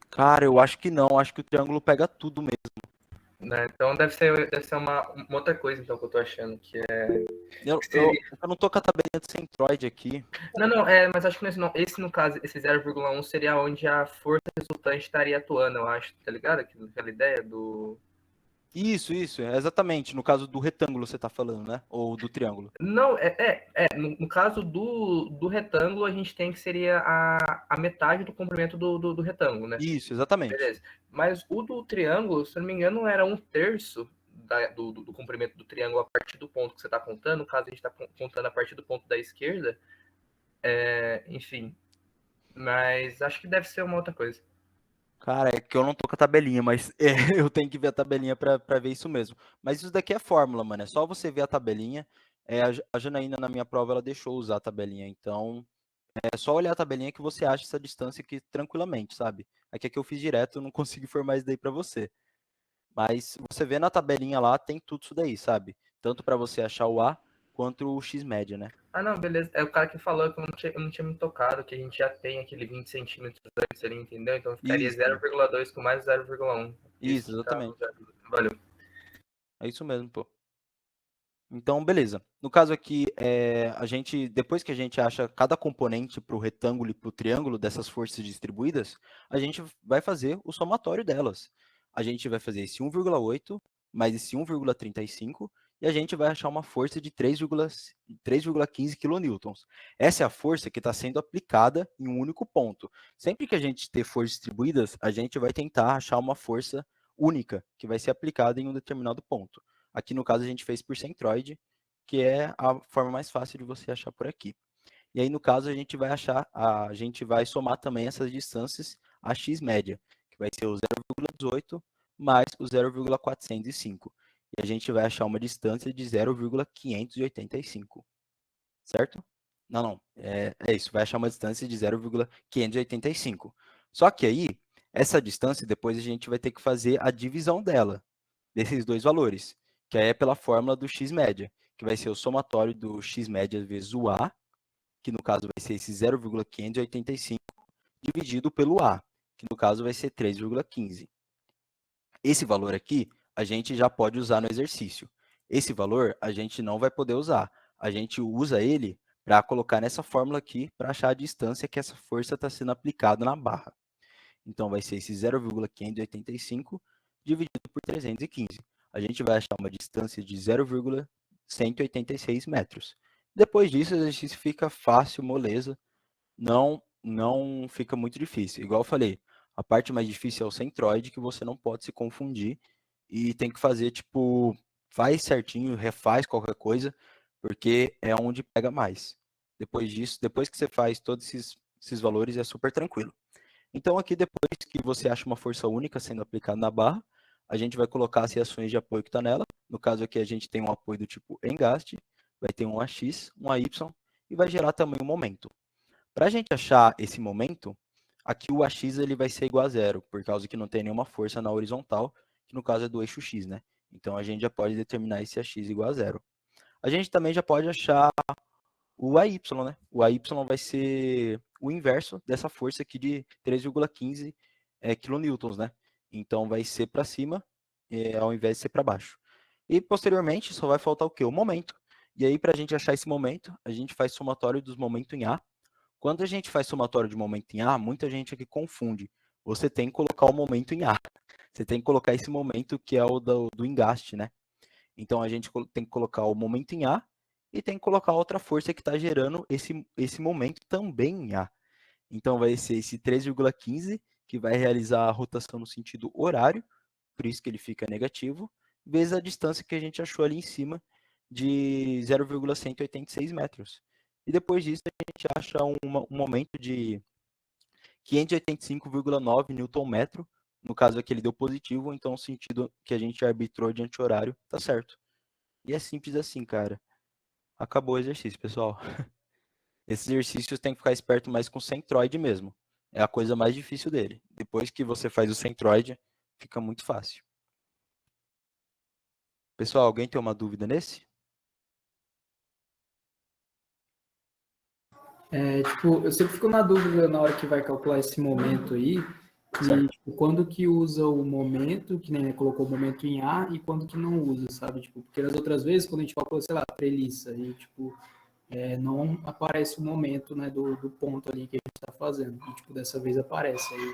Cara, eu acho que não. Acho que o triângulo pega tudo mesmo. Né? Então deve ser uma outra coisa então, que eu tô achando, que é... Eu não tô com a tabelinha do centroide aqui. Não, mas acho que esse no caso, esse 0,1 seria onde a força resultante estaria atuando, eu acho, tá ligado? Aquela ideia do... Isso, exatamente. No caso do retângulo você tá falando, né? Ou do triângulo. Não, no caso do retângulo, a gente tem que seria a metade do comprimento do retângulo, né? Isso, exatamente. Beleza. Mas o do triângulo, se eu não me engano, era 1/3 do comprimento do triângulo a partir do ponto que você está contando, no caso a gente está contando a partir do ponto da esquerda, enfim, mas acho que deve ser uma outra coisa. Cara, é que eu não tô com a tabelinha, mas eu tenho que ver a tabelinha pra ver isso mesmo. Mas isso daqui é fórmula, mano. É só você ver a tabelinha. A Janaína, na minha prova, ela deixou usar a tabelinha. Então, é só olhar a tabelinha que você acha essa distância aqui tranquilamente, sabe? Aqui é que eu fiz direto, eu não consigo informar isso daí pra você. Mas você vê na tabelinha lá, tem tudo isso daí, sabe? Tanto pra você achar o A, quanto o X média, né? Ah, não, beleza. É o cara que falou que eu não tinha me tocado, que a gente já tem aquele 20 centímetros antes ali, entendeu? Então ficaria Isso. 0,2 com mais 0,1. Isso, exatamente. Valeu. É isso mesmo, pô. Então, beleza. No caso aqui, depois que a gente acha cada componente para o retângulo e para o triângulo dessas forças distribuídas, a gente vai fazer o somatório delas. A gente vai fazer esse 1,8 mais esse 1,35 e a gente vai achar uma força de 3,15 kN. Essa é a força que está sendo aplicada em um único ponto. Sempre que a gente ter forças distribuídas, a gente vai tentar achar uma força única que vai ser aplicada em um determinado ponto. Aqui, no caso, a gente fez por centroide, que é a forma mais fácil de você achar por aqui. E aí, no caso, a gente vai somar também essas distâncias a x média, que vai ser o 0,18 mais o 0,405. E a gente vai achar uma distância de 0,585. Certo? Não. É isso. Vai achar uma distância de 0,585. Só que aí, essa distância, depois a gente vai ter que fazer a divisão dela, desses dois valores, que aí é pela fórmula do x média, que vai ser o somatório do x média vezes o A, que no caso vai ser esse 0,585, dividido pelo A, que no caso vai ser 3,15. Esse valor aqui, a gente já pode usar no exercício. Esse valor, a gente não vai poder usar. A gente usa ele para colocar nessa fórmula aqui, para achar a distância que essa força está sendo aplicada na barra. Então, vai ser esse 0,585 dividido por 315. A gente vai achar uma distância de 0,186 metros. Depois disso, o exercício fica fácil, moleza. Não fica muito difícil. Igual eu falei, a parte mais difícil é o centroide, que você não pode se confundir. E tem que fazer, tipo, faz certinho, refaz qualquer coisa, porque é onde pega mais. Depois disso, depois que você faz todos esses valores, é super tranquilo. Então, aqui, depois que você acha uma força única sendo aplicada na barra, a gente vai colocar as reações de apoio que está nela. No caso aqui, a gente tem um apoio do tipo engaste, vai ter um AX, um AY, e vai gerar também um momento. Para a gente achar esse momento, aqui o AX ele vai ser igual a zero, por causa que não tem nenhuma força na horizontal, que no caso é do eixo X, né? Então, a gente já pode determinar esse AX igual a zero. A gente também já pode achar o AY, né? O AY vai ser o inverso dessa força aqui de 3,15 kN, né? Então, vai ser para cima, ao invés de ser para baixo. E, posteriormente, só vai faltar o quê? O momento. E aí, para a gente achar esse momento, a gente faz somatório dos momentos em A. Quando a gente faz somatório de momento em A, muita gente aqui confunde. Você tem que colocar o momento em A. Você tem que colocar esse momento que é o do engaste, né? Então, a gente tem que colocar o momento em A e tem que colocar outra força que está gerando esse momento também em A. Então, vai ser esse 3,15, que vai realizar a rotação no sentido horário, por isso que ele fica negativo, vezes a distância que a gente achou ali em cima, de 0,186 metros. E depois disso, a gente acha um momento de 585,9 Nm. No caso aqui, ele deu positivo, então o sentido que a gente arbitrou de anti-horário tá certo. E é simples assim, cara. Acabou o exercício, pessoal. Esses exercícios tem que ficar esperto mais com o centroide mesmo. É a coisa mais difícil dele. Depois que você faz o centroide, fica muito fácil. Pessoal, alguém tem uma dúvida nesse? Eu sempre fico na dúvida na hora que vai calcular esse momento aí, e quando que usa o momento, que nem colocou o momento em A, e quando que não usa, sabe? Porque nas outras vezes, quando a gente calcula, sei lá, treliça, e não aparece o momento, né, do ponto ali que a gente está fazendo. E, dessa vez aparece. Aí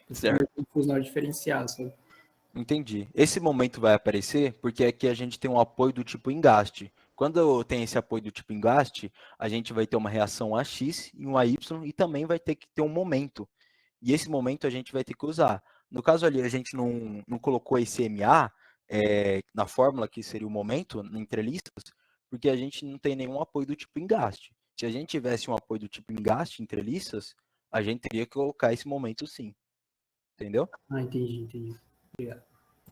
eu fico confuso na hora de diferenciar, sabe? Entendi. Esse momento vai aparecer porque aqui a gente tem um apoio do tipo engaste. Quando tem esse apoio do tipo engaste, a gente vai ter uma reação AX e um AY e também vai ter que ter um momento. E esse momento a gente vai ter que usar. No caso ali, a gente não colocou esse MA, na fórmula, que seria o momento, entre listas, porque a gente não tem nenhum apoio do tipo engaste. Se a gente tivesse um apoio do tipo engaste entre listas, a gente teria que colocar esse momento sim. Entendeu? Ah, entendi. Obrigado.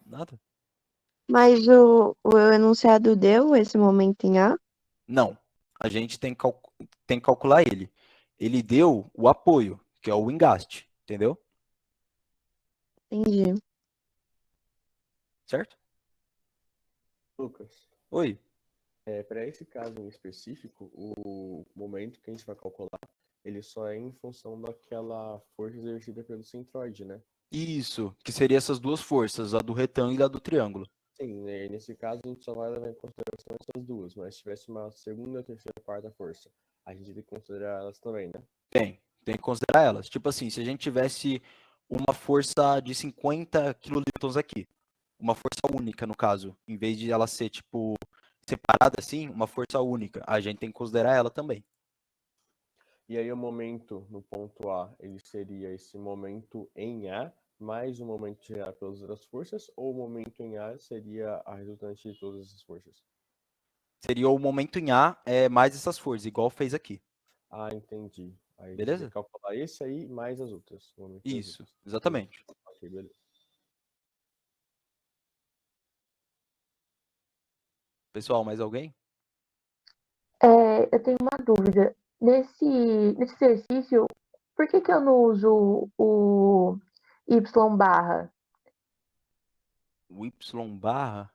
Nada? Mas o enunciado deu esse momento em A? Não. A gente tem que calcular ele. Ele deu o apoio, que é o engaste. Entendeu? Entendi. Certo? Lucas, Oi. para esse caso em específico, o momento que a gente vai calcular, ele só é em função daquela força exercida pelo centroide, né? Isso, que seria essas duas forças, a do retângulo e a do triângulo. Sim, né? Nesse caso a gente só vai levar em consideração essas duas, mas se tivesse uma segunda, terceira, quarta força, a gente tem que considerar elas também, né? Tem que considerar elas. Tipo assim, se a gente tivesse uma força de 50 kilonewtons aqui, uma força única no caso, em vez de ela ser tipo separada assim, uma força única, a gente tem que considerar ela também. E aí o momento no ponto A, ele seria esse momento em A, mais o momento gerado pelas outras forças, ou o momento em A seria a resultante de todas essas forças? Seria o momento em A mais essas forças, igual fez aqui. Ah, entendi. Aí a gente Beleza? vai calcular esse aí mais as outras. O momento das Isso, outras. exatamente. Ok, beleza. Pessoal, mais alguém? Eu tenho uma dúvida. Nesse exercício, por que eu não uso o Y barra? O Y barra?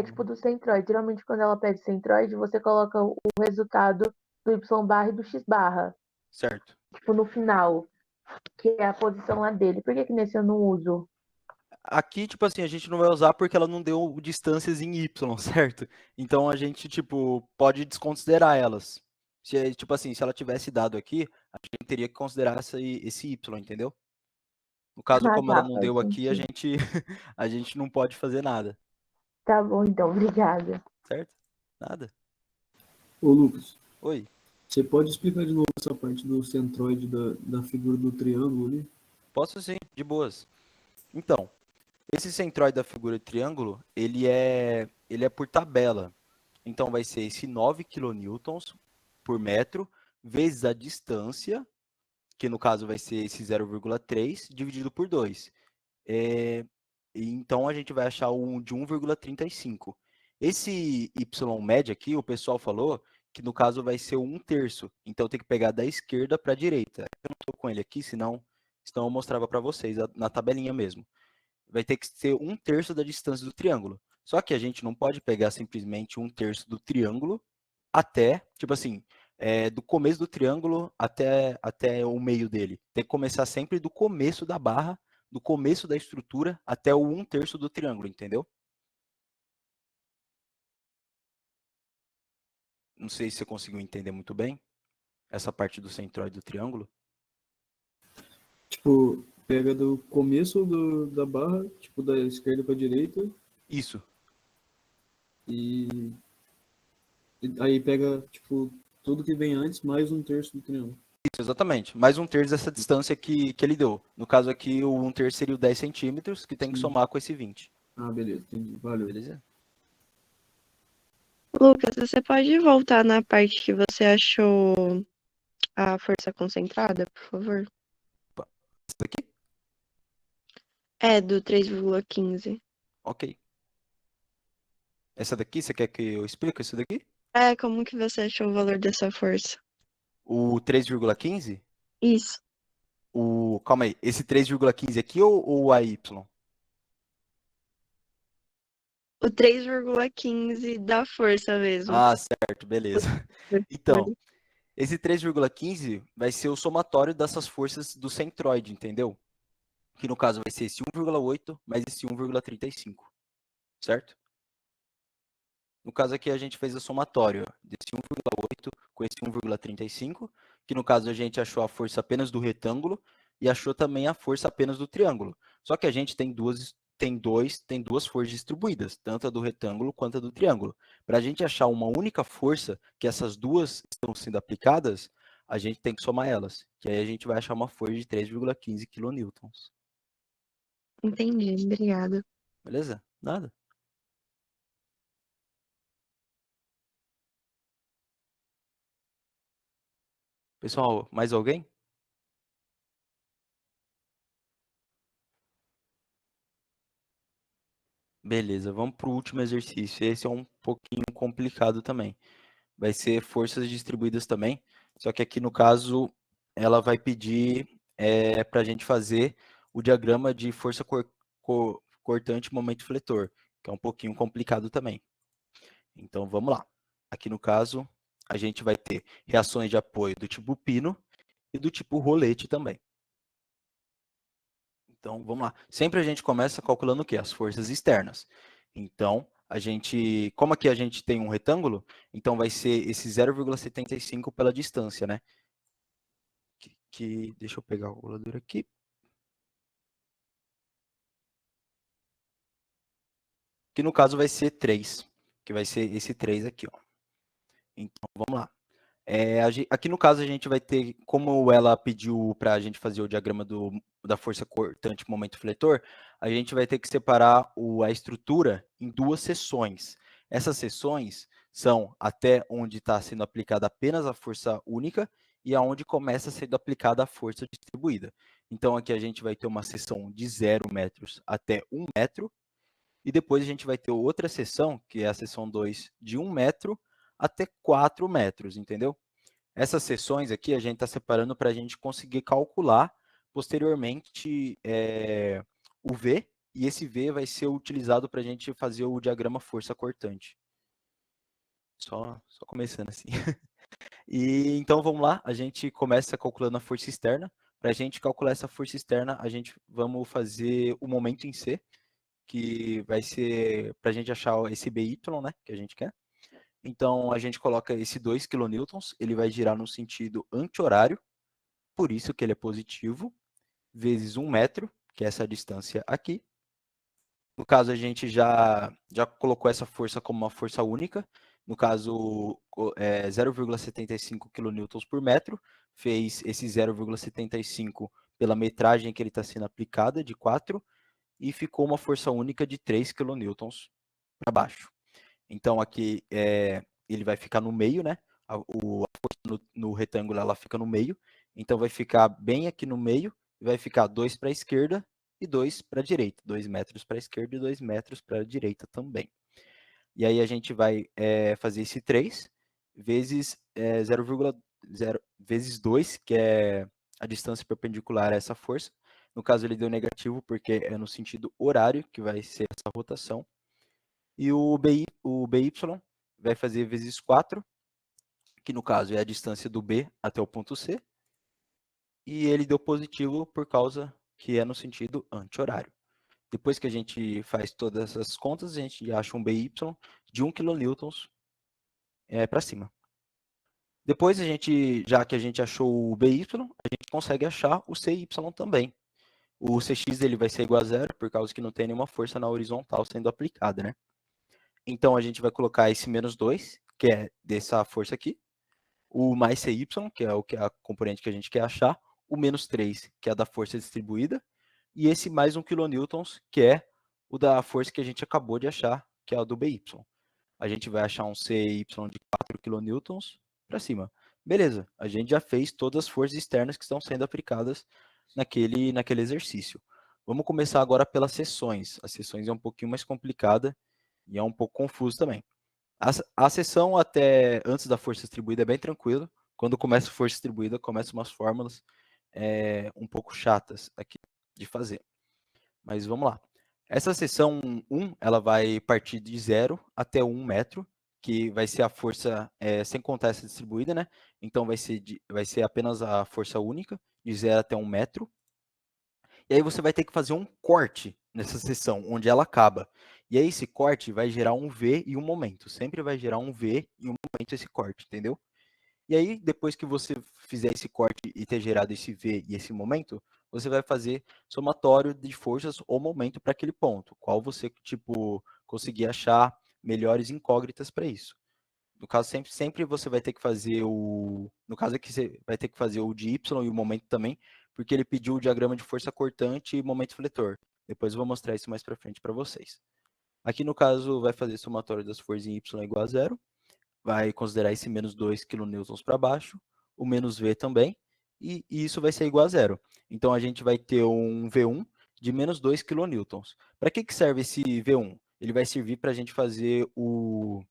Tipo do centroide. Geralmente, quando ela pede centroide, você coloca o resultado do Y barra e do X barra. Certo. Tipo, no final, que é a posição lá dele. Por que nesse eu não uso? Aqui, tipo assim, a gente não vai usar porque ela não deu distâncias em Y, certo? Então a gente, tipo, pode desconsiderar elas. Se, tipo assim, se ela tivesse dado aqui, a gente teria que considerar esse Y, entendeu? No caso, Ah, como ela tá, não faz deu aqui, sentido. a gente não pode fazer nada, Tá bom, então, obrigada. certo? Nada. Ô, Lucas, Oi. você pode explicar de novo essa parte do centroide da figura do triângulo ali? Posso sim, de boas. Então, esse centroide da figura de triângulo, ele é por tabela. Então, vai ser esse 9 kilonewtons por metro, vezes a distância, que no caso vai ser esse 0,3, dividido por 2. Então, a gente vai achar um de 1,35. Esse Y médio aqui, o pessoal falou que no caso vai ser 1/3. Então, tem que pegar da esquerda para a direita. Eu não estou com ele aqui, senão eu mostrava para vocês na tabelinha mesmo. Vai ter que ser 1/3 da distância do triângulo. Só que a gente não pode pegar simplesmente 1/3 do triângulo até, tipo assim, do começo do triângulo até o meio dele. Tem que começar sempre do começo da barra, do começo da estrutura até o 1/3 do triângulo, entendeu? Não sei se você conseguiu entender muito bem essa parte do centroide do triângulo. Tipo, pega do começo da barra, tipo, da esquerda para a direita, Isso, e aí pega, tipo, tudo que vem antes, mais 1/3 do triângulo. isso, exatamente. Mais 1/3 dessa distância que ele deu. No caso aqui, o 1/3 seria o 10 centímetros, que tem que Sim. somar com esse 20. Ah, beleza, entendi. Valeu. Beleza? Lucas, você pode voltar na parte que você achou a força concentrada, por favor? Isso aqui? Do 3,15. Ok. Essa daqui, você quer que eu explique isso daqui? Como que você achou o valor dessa força? O 3,15? Isso. Calma aí, esse 3,15 aqui ou o AY? O 3,15 da força mesmo. Ah, certo, beleza. Então, esse 3,15 vai ser o somatório dessas forças do centroide, entendeu? Que no caso vai ser esse 1,8 mais esse 1,35, certo? No caso aqui a gente fez o somatório desse 1,8 com esse 1,35, que no caso a gente achou a força apenas do retângulo e achou também a força apenas do triângulo. Só que a gente tem duas forças distribuídas, tanto a do retângulo quanto a do triângulo. Para a gente achar uma única força que essas duas estão sendo aplicadas, a gente tem que somar elas, que aí a gente vai achar uma força de 3,15 kN. Entendi, obrigada. Beleza? Nada. Pessoal, mais alguém? Beleza, vamos para o último exercício. Esse é um pouquinho complicado também. Vai ser forças distribuídas também, só que aqui no caso ela vai pedir para a gente fazer o diagrama de força cortante momento fletor, que é um pouquinho complicado também. Então vamos lá. Aqui no caso a gente vai ter reações de apoio do tipo pino e do tipo rolete também. Então, vamos lá. Sempre a gente começa calculando o quê? As forças externas. Então, a gente, como aqui a gente tem um retângulo, então vai ser esse 0,75 pela distância, né? Deixa eu pegar a calculadora aqui. Que no caso vai ser 3, que vai ser esse 3 aqui, ó. Então, vamos lá. Aqui no caso a gente vai ter, como ela pediu para a gente fazer o diagrama da força cortante momento fletor, a gente vai ter que separar a estrutura em duas seções. Essas seções são até onde está sendo aplicada apenas a força única e aonde começa sendo aplicada a força distribuída. Então aqui a gente vai ter uma seção de 0 metros até 1 metro, e depois a gente vai ter outra seção, que é a seção 2, de 1 metro até 4 metros, entendeu? Essas seções aqui a gente está separando para a gente conseguir calcular posteriormente o V, e esse V vai ser utilizado para a gente fazer o diagrama força cortante. Só começando assim. E então vamos lá, a gente começa calculando a força externa. Para a gente calcular essa força externa, vamos fazer o momento em C, que vai ser para a gente achar esse BY, né, que a gente quer. Então, a gente coloca esse 2 kN, ele vai girar no sentido anti-horário, por isso que ele é positivo, vezes 1 metro, que é essa distância aqui. No caso, a gente já colocou essa força como uma força única, no caso, 0,75 kN por metro, fez esse 0,75 pela metragem que ele está sendo aplicada, de 4, e ficou uma força única de 3 kN para baixo. Então, aqui ele vai ficar no meio, né? A força no retângulo ela fica no meio. Então, vai ficar bem aqui no meio. Vai ficar 2 para a esquerda e 2 para a direita. 2 metros para a esquerda e 2 metros para a direita também. E aí, a gente vai fazer esse 3 vezes 0,0 vezes 2, que é a distância perpendicular a essa força. No caso, ele deu negativo porque é no sentido horário que vai ser essa rotação. E o BY vai fazer vezes 4, que no caso é a distância do B até o ponto C. E ele deu positivo por causa que é no sentido anti-horário. Depois que a gente faz todas essas contas, a gente acha um BY de 1 kN para cima. Depois, já que a gente achou o BY, a gente consegue achar o CY também. O CX ele vai ser igual a 0, por causa que não tem nenhuma força na horizontal sendo aplicada, né? Então, a gente vai colocar esse menos 2, que é dessa força aqui, o mais CY, que é a componente que a gente quer achar, o menos 3, que é a da força distribuída, e esse mais 1 kN, que é o da força que a gente acabou de achar, que é a do BY. A gente vai achar um CY de 4 kN para cima. Beleza, a gente já fez todas as forças externas que estão sendo aplicadas naquele exercício. Vamos começar agora pelas seções. As seções é um pouquinho mais complicada e é um pouco confuso também. A seção até antes da força distribuída é bem tranquila. Quando começa a força distribuída, começam umas fórmulas um pouco chatas aqui de fazer. Mas vamos lá. Essa seção 1, ela vai partir de 0 até 1 metro, que vai ser a força, sem contar essa distribuída, né? Então, vai ser apenas a força única, de 0 até 1 metro. E aí você vai ter que fazer um corte nessa seção, onde ela acaba. E aí esse corte vai gerar um V e um momento. Sempre vai gerar um V e um momento esse corte, entendeu? E aí, depois que você fizer esse corte e ter gerado esse V e esse momento, você vai fazer somatório de forças ou momento para aquele ponto. Qual você, conseguir achar melhores incógnitas para isso. No caso, sempre você vai ter que fazer no caso aqui, você vai ter que fazer o de Y e o momento também, porque ele pediu o diagrama de força cortante e momento fletor. Depois eu vou mostrar isso mais para frente para vocês. Aqui no caso vai fazer somatório das forças em y igual a zero, vai considerar esse menos 2 kN para baixo, o menos V também, e isso vai ser igual a zero. Então a gente vai ter um V1 de menos 2 kN. Para que serve esse V1? Ele vai servir para a gente fazer o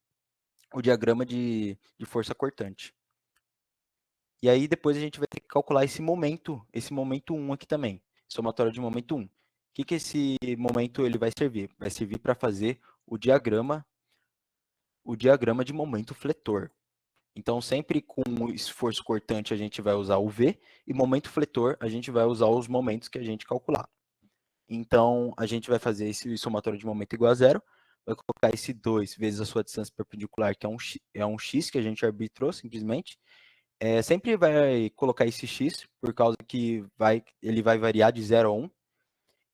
diagrama de força cortante. E aí depois a gente vai ter que calcular esse momento 1 aqui também, somatório de momento 1. O que esse momento ele vai servir? Vai servir para fazer o diagrama de momento fletor. Então, sempre com esforço cortante a gente vai usar o V, e momento fletor a gente vai usar os momentos que a gente calcular. Então, a gente vai fazer esse somatório de momento igual a zero, vai colocar esse 2 vezes a sua distância perpendicular, que é um x que a gente arbitrou simplesmente. Sempre vai colocar esse x, por causa que ele vai variar de 0 a 1,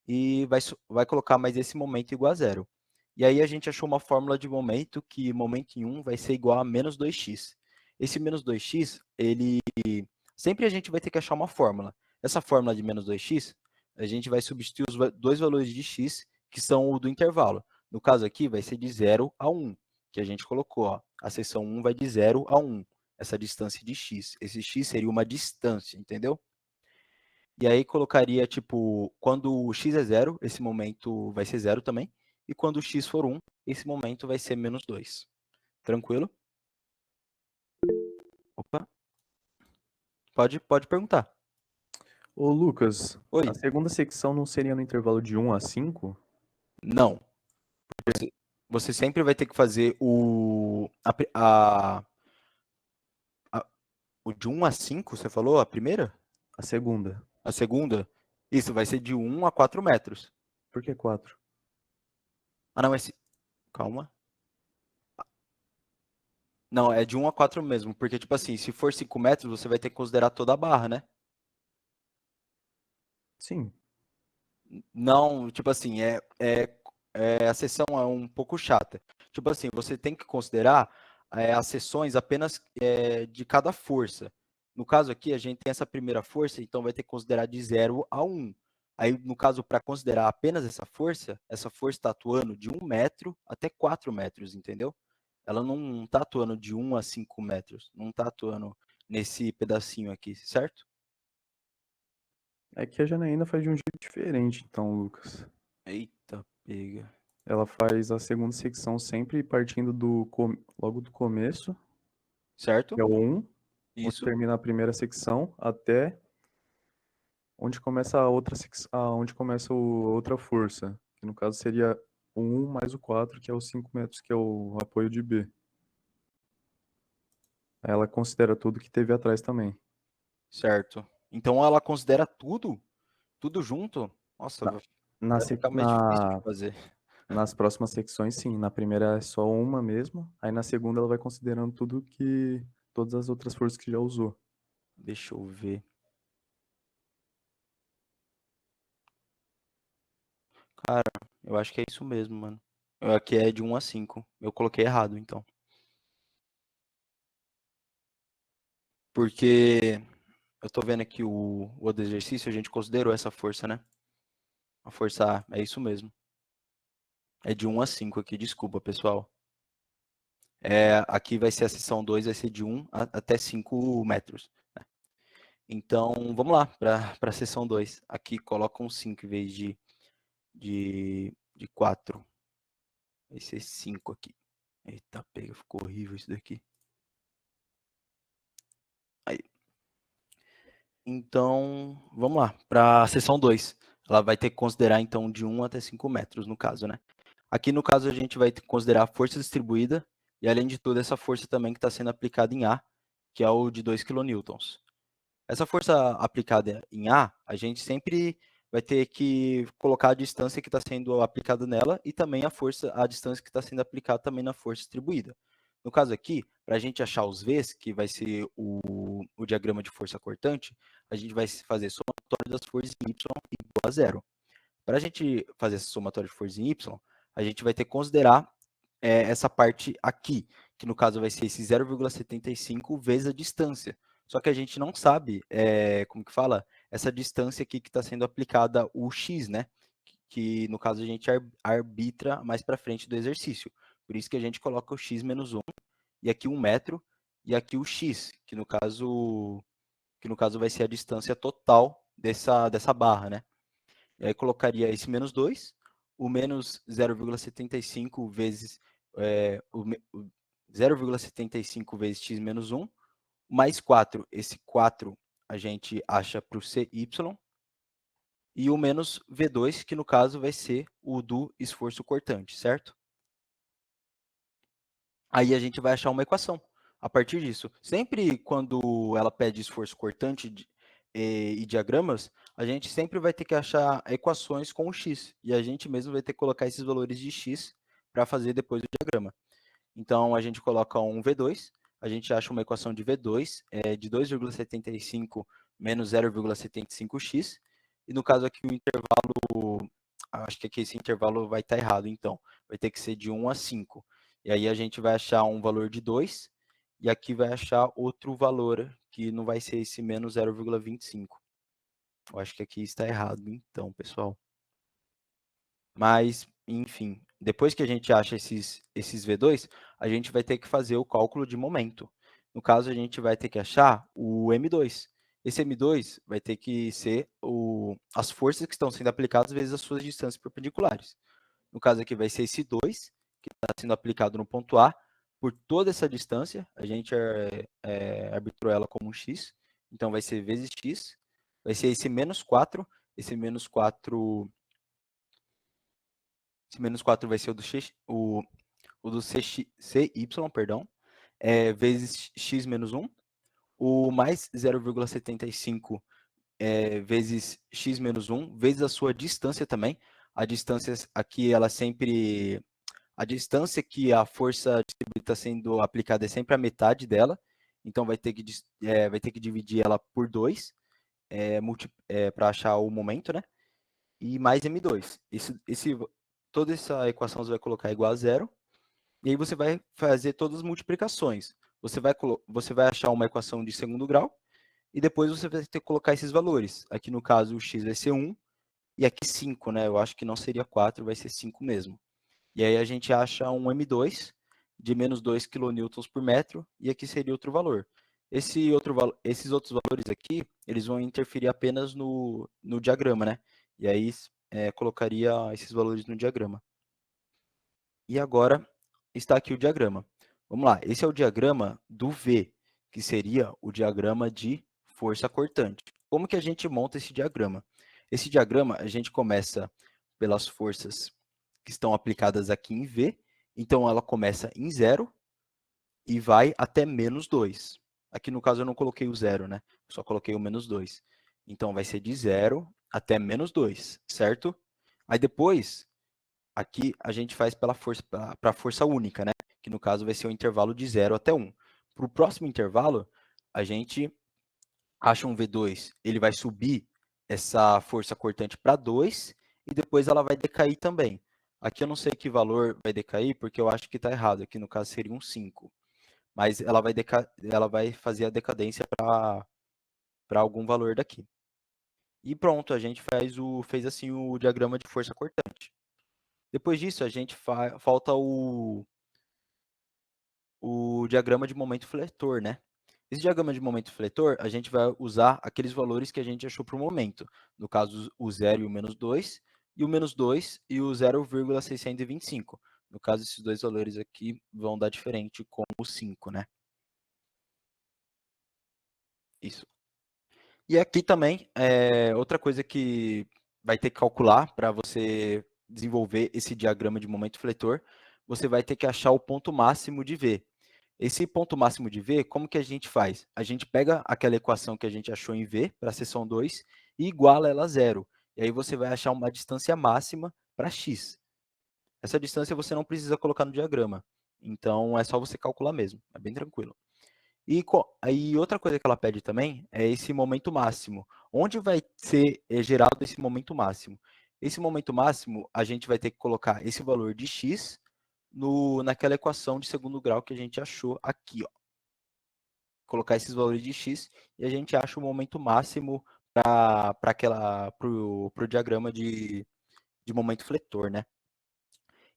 e vai colocar mais esse momento igual a zero. E aí a gente achou uma fórmula de momento, que momento em 1 vai ser igual a menos 2x. Esse menos 2x, sempre a gente vai ter que achar uma fórmula. Essa fórmula de menos 2x, a gente vai substituir os dois valores de x, que são o do intervalo. No caso aqui, vai ser de 0 a 1, que a gente colocou. Ó. A seção 1 vai de 0 a 1, essa distância de x. Esse x seria uma distância, entendeu? E aí colocaria, tipo, quando o x é 0, esse momento vai ser 0 também. E quando o x for 1, esse momento vai ser menos 2. Tranquilo? Opa. Pode perguntar. Ô, Lucas, Oi. a segunda secção não seria no intervalo de 1 a 5? Não. Você sempre vai ter que fazer o de 1 a 5, você falou? A primeira? A segunda. A segunda? Isso, vai ser de 1 a 4 metros. Por que 4? Ah, não, calma. Não, é de 1 a 4 mesmo, porque, tipo assim, se for 5 metros, você vai ter que considerar toda a barra, né? Sim. Não, tipo assim, a seção é um pouco chata. Tipo assim, você tem que considerar as seções apenas de cada força. No caso aqui, a gente tem essa primeira força, então vai ter que considerar de 0 a 1. Aí, no caso, para considerar apenas essa força está atuando de 1 metro até 4 metros, entendeu? Ela não está atuando de 1 a 5 metros, não está atuando nesse pedacinho aqui, certo? É que a Janaína faz de um jeito diferente, então, Lucas. Eita, pega. Ela faz a segunda secção sempre partindo logo do começo, Certo? que é o 1, onde Isso. termina a primeira secção, até onde começa a outra onde começa a outra força, que no caso seria o 1 mais o 4, que é os 5 metros, que é o apoio de B. Ela considera tudo que teve atrás também. Certo. Então ela considera tudo junto? Nossa, vai ficar mais difícil de fazer. Nas próximas secções, sim. Na primeira é só uma mesmo. Aí na segunda ela vai considerando todas as outras forças que já usou. Deixa eu ver. Cara, eu acho que é isso mesmo, mano. Aqui é de 1 a 5. Eu coloquei errado, então. Porque eu tô vendo aqui o outro exercício, a gente considerou essa força, né? A força A, é isso mesmo. É de 1 a 5 aqui, desculpa, pessoal. Aqui vai ser a seção 2, vai ser de 1 até 5 metros. Né? Então, vamos lá para a seção 2. Aqui coloca um 5 em vez de 4. Vai ser 5 aqui. Eita, pega, ficou horrível isso daqui. Aí. Então, vamos lá, para a seção 2. Ela vai ter que considerar, então, de 1 até 5 metros, no caso, né? Aqui, no caso, a gente vai ter que considerar a força distribuída e, além de tudo, essa força também que está sendo aplicada em A, que é o de 2 kN. Essa força aplicada em A, a gente sempre vai ter que colocar a distância que está sendo aplicada nela e também a distância que está sendo aplicada também na força distribuída. No caso aqui, para a gente achar os V's, que vai ser o diagrama de força cortante, a gente vai fazer somatório das forças em Y igual a zero. Para a gente fazer essa somatória de forças em Y, a gente vai ter que considerar essa parte aqui, que no caso vai ser esse 0,75 vezes a distância. Só que a gente não sabe, como que fala, essa distância aqui que está sendo aplicada o x, né? que no caso a gente arbitra mais para frente do exercício. Por isso que a gente coloca o x menos 1, e aqui 1 metro, e aqui o x, que no caso vai ser a distância total dessa barra, né? E aí colocaria esse menos 2, o menos 0,75 vezes, o 0,75 vezes x menos 1, mais 4. Esse 4 a gente acha para o CY, e o menos V2, que no caso vai ser o do esforço cortante, certo? Aí a gente vai achar uma equação a partir disso. Sempre quando ela pede esforço cortante e diagramas, a gente sempre vai ter que achar equações com o x, e a gente mesmo vai ter que colocar esses valores de x para fazer depois o diagrama. Então, a gente coloca um V2, a gente acha uma equação de V2 de 2,75 menos 0,75x, e no caso aqui o intervalo, acho que aqui esse intervalo vai estar errado, então, vai ter que ser de 1 a 5. E aí a gente vai achar um valor de 2, e aqui vai achar outro valor, que não vai ser esse menos 0,25. Eu acho que aqui está errado, então, pessoal. Mas, enfim, depois que a gente acha esses V2, a gente vai ter que fazer o cálculo de momento. No caso, a gente vai ter que achar o M2. Esse M2 vai ter que ser as forças que estão sendo aplicadas vezes as suas distâncias perpendiculares. No caso aqui vai ser esse 2, que está sendo aplicado no ponto A, por toda essa distância, a gente arbitrou ela como um x, então vai ser vezes x, vai ser esse menos 4, esse menos 4 vai ser o do CY, perdão, vezes x menos 1, o mais 0,75 vezes x menos 1, vezes a sua distância também. A distância aqui, a distância que a força distribuída está sendo aplicada é sempre a metade dela, então vai ter que dividir ela por 2 para achar o momento, né? E mais M2. Toda essa equação você vai colocar igual a zero, e aí você vai fazer todas as multiplicações. Você vai achar uma equação de segundo grau, e depois você vai ter que colocar esses valores. Aqui no caso o x vai ser 1, e aqui 5, né? Eu acho que não seria 4, vai ser 5 mesmo. E aí a gente acha um M2 de menos 2 kN por metro, e aqui seria outro valor. Esses outros valores aqui, eles vão interferir apenas no diagrama, né? E aí colocaria esses valores no diagrama. E agora está aqui o diagrama. Vamos lá, esse é o diagrama do V, que seria o diagrama de força cortante. Como que a gente monta esse diagrama? Esse diagrama, a gente começa pelas forças que estão aplicadas aqui em V, então ela começa em 0 e vai até menos 2. Aqui no caso eu não coloquei o 0, né? Só coloquei o menos 2. Então vai ser de 0 até menos 2, certo? Aí depois, aqui a gente faz para a força única, né? Que no caso vai ser o intervalo de 0 até 1. Para o próximo intervalo, a gente acha um V2, ele vai subir essa força cortante para 2 e depois ela vai decair também. Aqui eu não sei que valor vai decair, porque eu acho que está errado. Aqui no caso seria um 5. Mas ela vai fazer a decadência para algum valor daqui. E pronto, a gente fez assim o diagrama de força cortante. Depois disso, a gente falta o diagrama de momento fletor, né? Esse diagrama de momento fletor, a gente vai usar aqueles valores que a gente achou para o momento. No caso, o 0 e o menos 2, e o menos 2 e o 0,625. No caso, esses dois valores aqui vão dar diferente com o 5, né? Isso. E aqui também, outra coisa que vai ter que calcular para você desenvolver esse diagrama de momento fletor, você vai ter que achar o ponto máximo de V. Esse ponto máximo de V, como que a gente faz? A gente pega aquela equação que a gente achou em V, para a seção 2, e iguala ela a zero. E aí você vai achar uma distância máxima para x. Essa distância você não precisa colocar no diagrama. Então, é só você calcular mesmo. É bem tranquilo. E aí, outra coisa que ela pede também é esse momento máximo. Onde vai ser gerado esse momento máximo? Esse momento máximo, a gente vai ter que colocar esse valor de x naquela equação de segundo grau que a gente achou aqui, ó. Colocar esses valores de x e a gente acha o momento máximo para o diagrama de de momento fletor, né?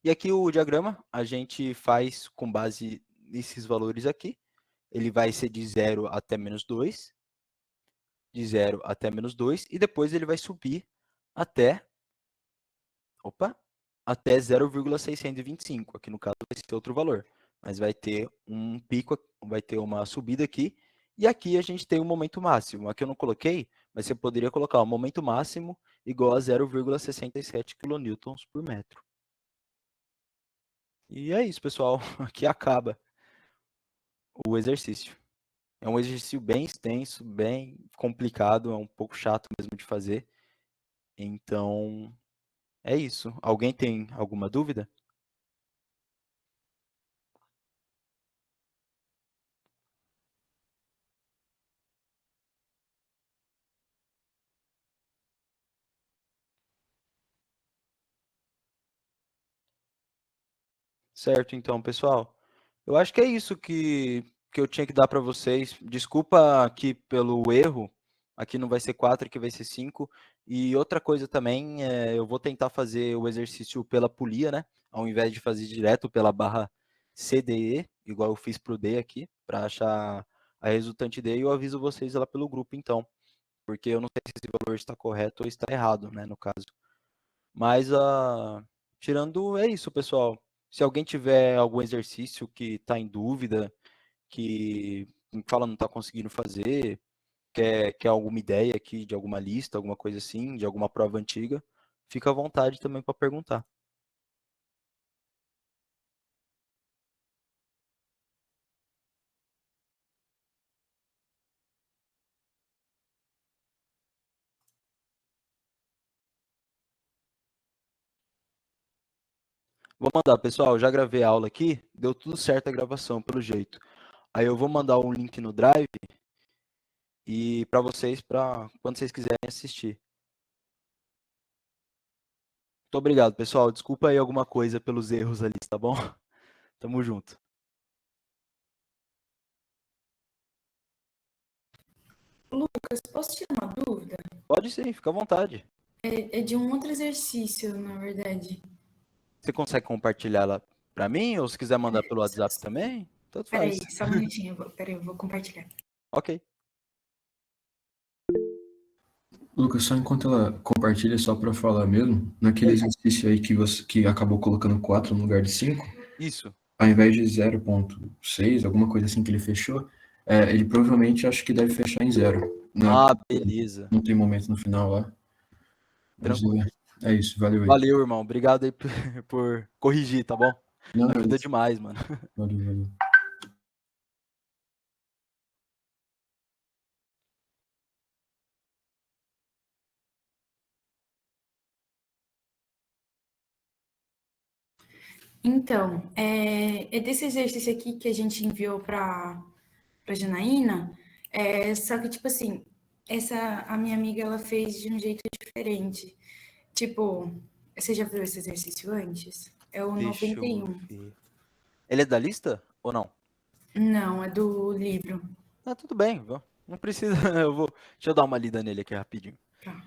E aqui o diagrama a gente faz com base nesses valores aqui. Ele vai ser de 0 até menos 2, de 0 até menos 2, e depois ele vai subir até, até 0,625. Aqui no caso vai ser outro valor, mas vai ter um pico, vai ter uma subida aqui, e aqui a gente tem o momento máximo. Aqui eu não coloquei, mas você poderia colocar o momento máximo igual a 0,67 kN por metro. E é isso, pessoal. Aqui acaba o exercício. É um exercício bem extenso, bem complicado, é um pouco chato mesmo de fazer. Então, é isso. Alguém tem alguma dúvida? Certo, então, pessoal. Eu acho que é isso que eu tinha que dar para vocês. Desculpa aqui pelo erro. Aqui não vai ser 4, aqui vai ser 5. E outra coisa também, eu vou tentar fazer o exercício pela polia, né? Ao invés de fazer direto pela barra CDE, igual eu fiz para o D aqui, para achar a resultante D. E eu aviso vocês lá pelo grupo, então. Porque eu não sei se esse valor está correto ou está errado, né, no caso. Mas, tirando, é isso, pessoal. Se alguém tiver algum exercício que está em dúvida, que fala não está conseguindo fazer, quer alguma ideia aqui de alguma lista, alguma coisa assim, de alguma prova antiga, fica à vontade também para perguntar. Vou mandar, pessoal, já gravei a aula aqui, deu tudo certo a gravação, pelo jeito. Aí eu vou mandar um link no Drive e para vocês, para quando vocês quiserem assistir. Muito obrigado, pessoal. Desculpa aí alguma coisa pelos erros ali, tá bom? Tamo junto. Lucas, posso tirar uma dúvida? Pode sim, fica à vontade. É de um outro exercício, na verdade. Você consegue compartilhar ela para mim ou se quiser mandar pelo WhatsApp também? Tanto faz. Peraí, só um minutinho. Peraí, eu vou compartilhar. Ok. Lucas, só enquanto ela compartilha, só para falar mesmo, naquele exercício aí que acabou colocando 4 no lugar de 5, Isso. ao invés de 0,6, alguma coisa assim que ele fechou, ele provavelmente acho que deve fechar em 0. Beleza. Não tem momento no final lá. Mas Tranquilo. é isso, valeu aí. Valeu, irmão. Obrigado aí por corrigir, tá bom? Não, ajuda isso. demais, mano. Valeu. Então, é desse exercício aqui que a gente enviou para Janaína, só que, tipo assim, a minha amiga, ela fez de um jeito diferente. Tipo, você já viu esse exercício antes? É o Deixa eu 91. ver. Ele é da lista ou não? Não, é do livro. Ah, tudo bem. Não precisa. Deixa eu dar uma lida nele aqui rapidinho. Tá.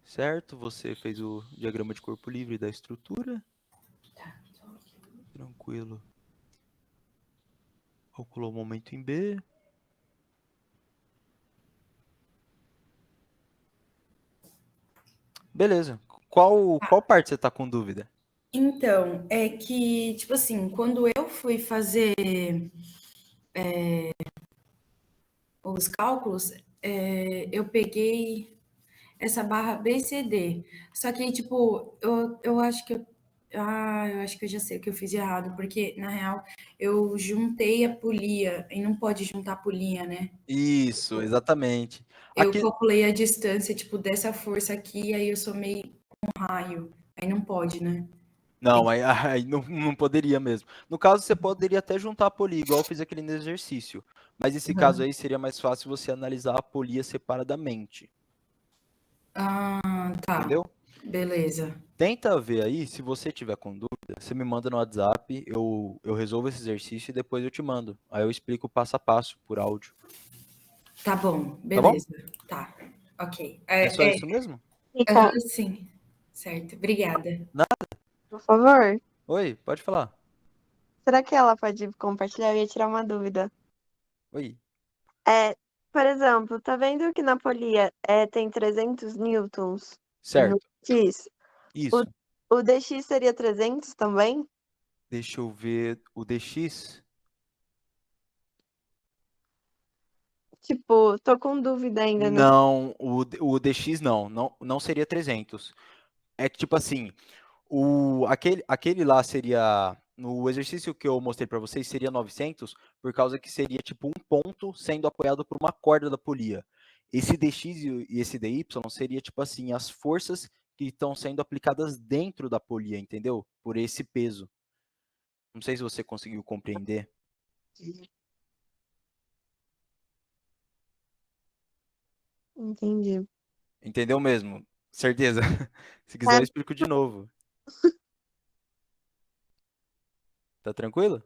Certo, você fez o diagrama de corpo livre da estrutura. Tá. Tranquilo. Calculou o momento em B. Beleza. Qual parte você tá com dúvida? Então, é que, tipo assim, quando eu fui fazer os cálculos, eu peguei essa barra BCD. Só que, tipo, eu acho que eu acho que eu já sei o que eu fiz errado, porque, na real, eu juntei a polia, e não pode juntar a polia, né? Isso, exatamente. Eu Aqui, calculei a distância, tipo, dessa força aqui, aí eu somei com raio. Aí não pode, né? não, aí não poderia mesmo. No caso, você poderia até juntar a polia, igual eu fiz aquele no exercício. Mas nesse caso aí seria mais fácil você analisar a polia separadamente. Ah, tá. Entendeu? Beleza. Tenta ver aí, se você tiver com dúvida, você me manda no WhatsApp, eu resolvo esse exercício e depois eu te mando. Aí eu explico passo a passo por áudio. Tá bom, Tá bom? beleza. Tá, ok. É só isso mesmo? Rica, Sim. Certo, obrigada. por favor, Oi, pode falar. será que ela pode compartilhar? Eu ia tirar uma dúvida. Oi. Por exemplo, tá vendo que na polia tem 300 newtons no Certo. X? Isso. O DX seria 300 também? Deixa eu ver o DX. Tipo, tô com dúvida ainda nesse. Não, o DX não seria 300. É que tipo assim, aquele lá seria, no exercício que eu mostrei para vocês, seria 900, por causa que seria tipo um ponto sendo apoiado por uma corda da polia. Esse DX e esse DY seria tipo assim, as forças que estão sendo aplicadas dentro da polia, entendeu? Por esse peso. Não sei se você conseguiu compreender. Entendi. Entendeu mesmo? Certeza. Se quiser, eu explico de novo. Tá tranquilo?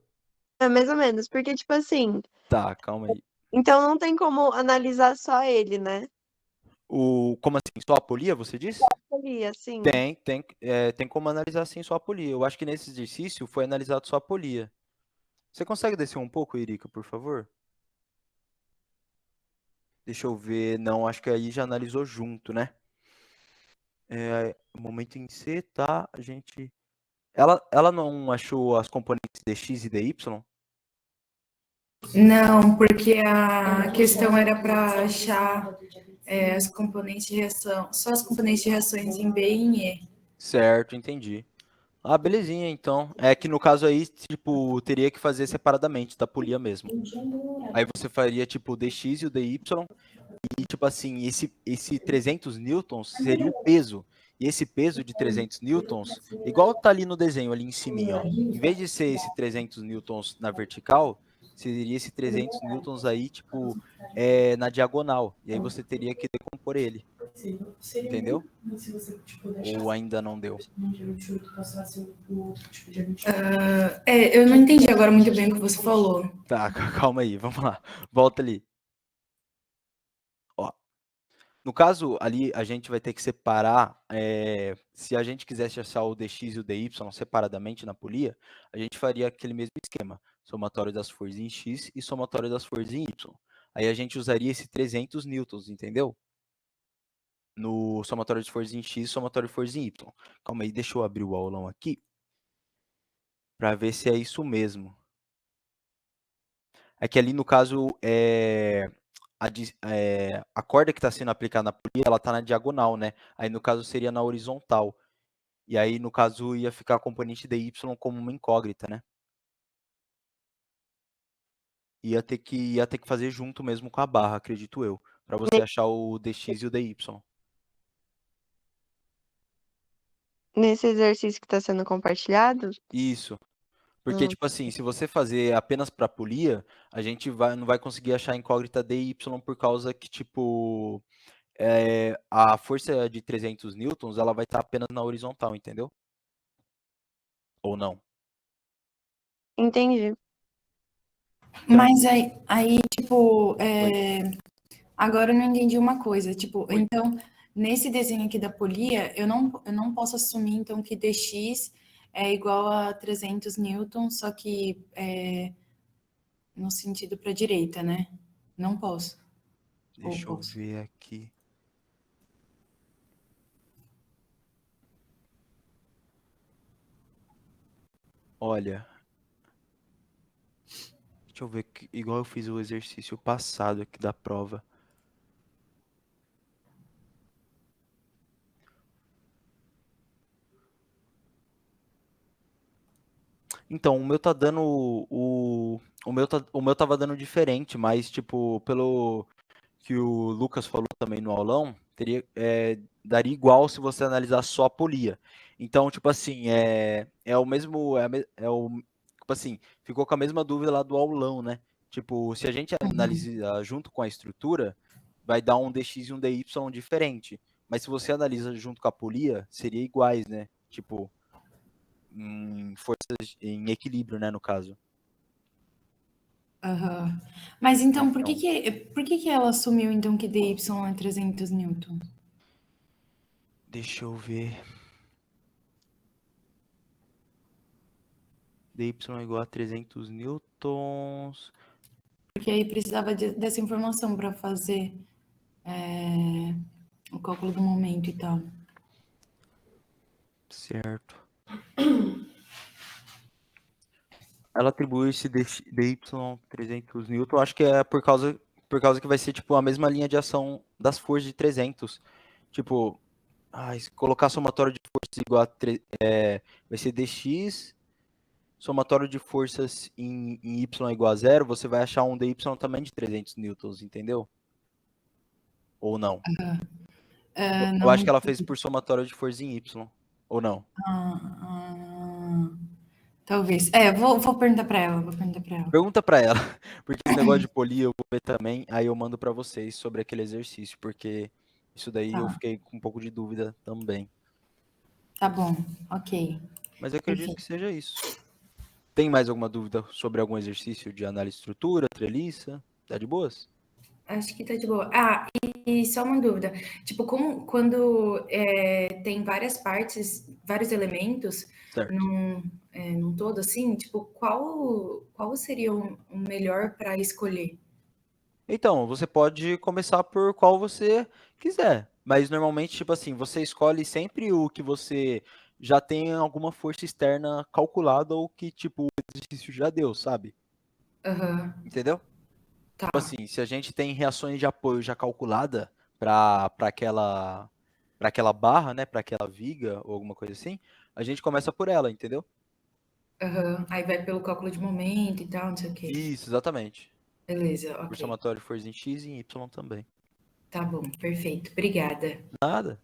Mais ou menos, porque, tipo assim, Tá, calma aí. então não tem como analisar só ele, né? Como assim? Só a polia, você disse? Polia, sim. Tem como analisar sim só a polia. Eu acho que nesse exercício foi analisado só a polia. Você consegue descer um pouco, Erika, por favor? Deixa eu ver. Não, acho que aí já analisou junto, né? O momento em C, tá? A gente. Ela não achou as componentes dx e dy? Não, porque a questão era para achar as componentes de reação, só as componentes de reações em B e em E. Certo, entendi. Ah, belezinha, então. É que no caso aí, tipo, teria que fazer separadamente da polia mesmo. Aí você faria, tipo, o dx e o dy, e, tipo assim, esse 300 newtons seria o peso. E esse peso de 300 newtons, igual tá ali no desenho, ali em cima, ó. Em vez de ser esse 300 newtons na vertical, seria esse 300 newtons aí, tipo, na diagonal. E aí você teria que decompor ele. Entendeu? Ou ainda não deu? Eu não entendi agora muito bem o que você falou. Tá, calma aí, vamos lá. Volta ali. Ó, no caso, ali a gente vai ter que separar, se a gente quisesse achar o dx e o dy separadamente na polia, a gente faria aquele mesmo esquema, somatório das forças em x e somatório das forças em y. Aí a gente usaria esse 300 newtons, entendeu? No somatório de forças em x e somatório de forças em y. Calma aí, deixa eu abrir o aulão aqui, para ver se é isso mesmo. É que ali, no caso, a corda que está sendo aplicada na polia, ela está na diagonal, né? Aí, no caso, seria na horizontal. E aí, no caso, ia ficar a componente dy como uma incógnita, né? Ia ter que fazer junto mesmo com a barra, acredito eu, para você achar o dx e o dy. Nesse exercício que está sendo compartilhado? Isso. Porque, tipo assim, se você fazer apenas para polia, a gente não vai conseguir achar a incógnita dy por causa que, tipo, a força de 300 newtons, ela vai estar apenas na horizontal, entendeu? Ou não? Entendi. Mas aí tipo, Oi. agora eu não entendi uma coisa. Tipo, Oi. então, nesse desenho aqui da polia, eu não posso assumir, então, que dx é igual a 300 newtons, só que no sentido para a direita, né? Não posso. Deixa eu ver aqui. Olha, deixa eu ver, igual eu fiz o exercício passado aqui da prova. Então, o meu tá dando o meu tava dando diferente, mas tipo, pelo que o Lucas falou também no aulão, daria igual se você analisar só a polia. Então, tipo assim, é o mesmo, tipo assim, ficou com a mesma dúvida lá do aulão, né? Tipo, se a gente analisa junto com a estrutura, vai dar um dx e um dy diferente. Mas se você analisa junto com a polia, seria iguais, né? Tipo, em forças em equilíbrio, né, no caso. Aham. Mas então, por que ela assumiu então que dy é 300 newtons? Deixa eu ver. dy igual a 300 newtons. Porque aí precisava dessa informação para fazer o cálculo do momento e tal. Certo. Ela atribui esse dy 300 newton, acho que é por causa que vai ser tipo a mesma linha de ação das forças de 300. Tipo, se colocar somatório de forças igual a vai ser dx somatório de forças em y igual a 0, você vai achar um dy também de 300 newtons, entendeu? Ou não? Eu Não acho que ela fez entendi. por somatório de forças em y, ou não? Talvez. Vou perguntar para ela, Pergunta pra ela, porque esse negócio de polia eu vou ver também, aí eu mando pra vocês sobre aquele exercício, porque isso daí eu Tá, fiquei com um pouco de dúvida também. tá bom, ok. Mas eu acredito Perfeito. que seja isso. Tem mais alguma dúvida sobre algum exercício de análise de estrutura, treliça? Tá de boas? Acho que tá de boa. E só uma dúvida. Tipo, quando tem várias partes, vários elementos Certo. num todo, assim, tipo, qual seria o melhor para escolher? Então, você pode começar por qual você quiser, mas normalmente, tipo assim, você escolhe sempre o que você já tem alguma força externa calculada ou que, tipo, o exercício já deu, sabe? Aham, Entendeu? tá. Tipo assim, se a gente tem reações de apoio já calculada para aquela barra, né, para aquela viga ou alguma coisa assim, a gente começa por ela, entendeu? Aham. Aí vai pelo cálculo de momento e tal, não sei o quê. Isso, exatamente. Beleza, Por ok. somatório de força em x e em y também. Tá bom, perfeito. Obrigada. Nada.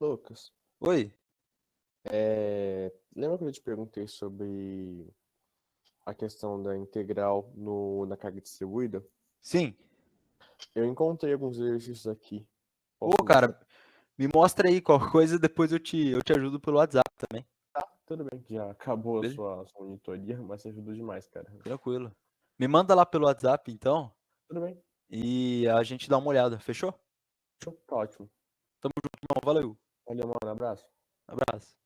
Lucas, Oi. lembra que eu te perguntei sobre a questão da integral na carga distribuída? Sim. Eu encontrei alguns exercícios aqui. Ô, Posso mostrar? cara, me mostra aí qualquer coisa, depois eu te ajudo pelo WhatsApp também. Tá, tudo bem. Já acabou a Beleza? sua monitoria, mas ajudou demais, cara. Tranquilo. Me manda lá pelo WhatsApp, então, Tudo bem. e a gente dá uma olhada. Fechou? Show. Tá ótimo. Tamo junto, irmão. Valeu. Valeu, mano. Abraço. Abraço.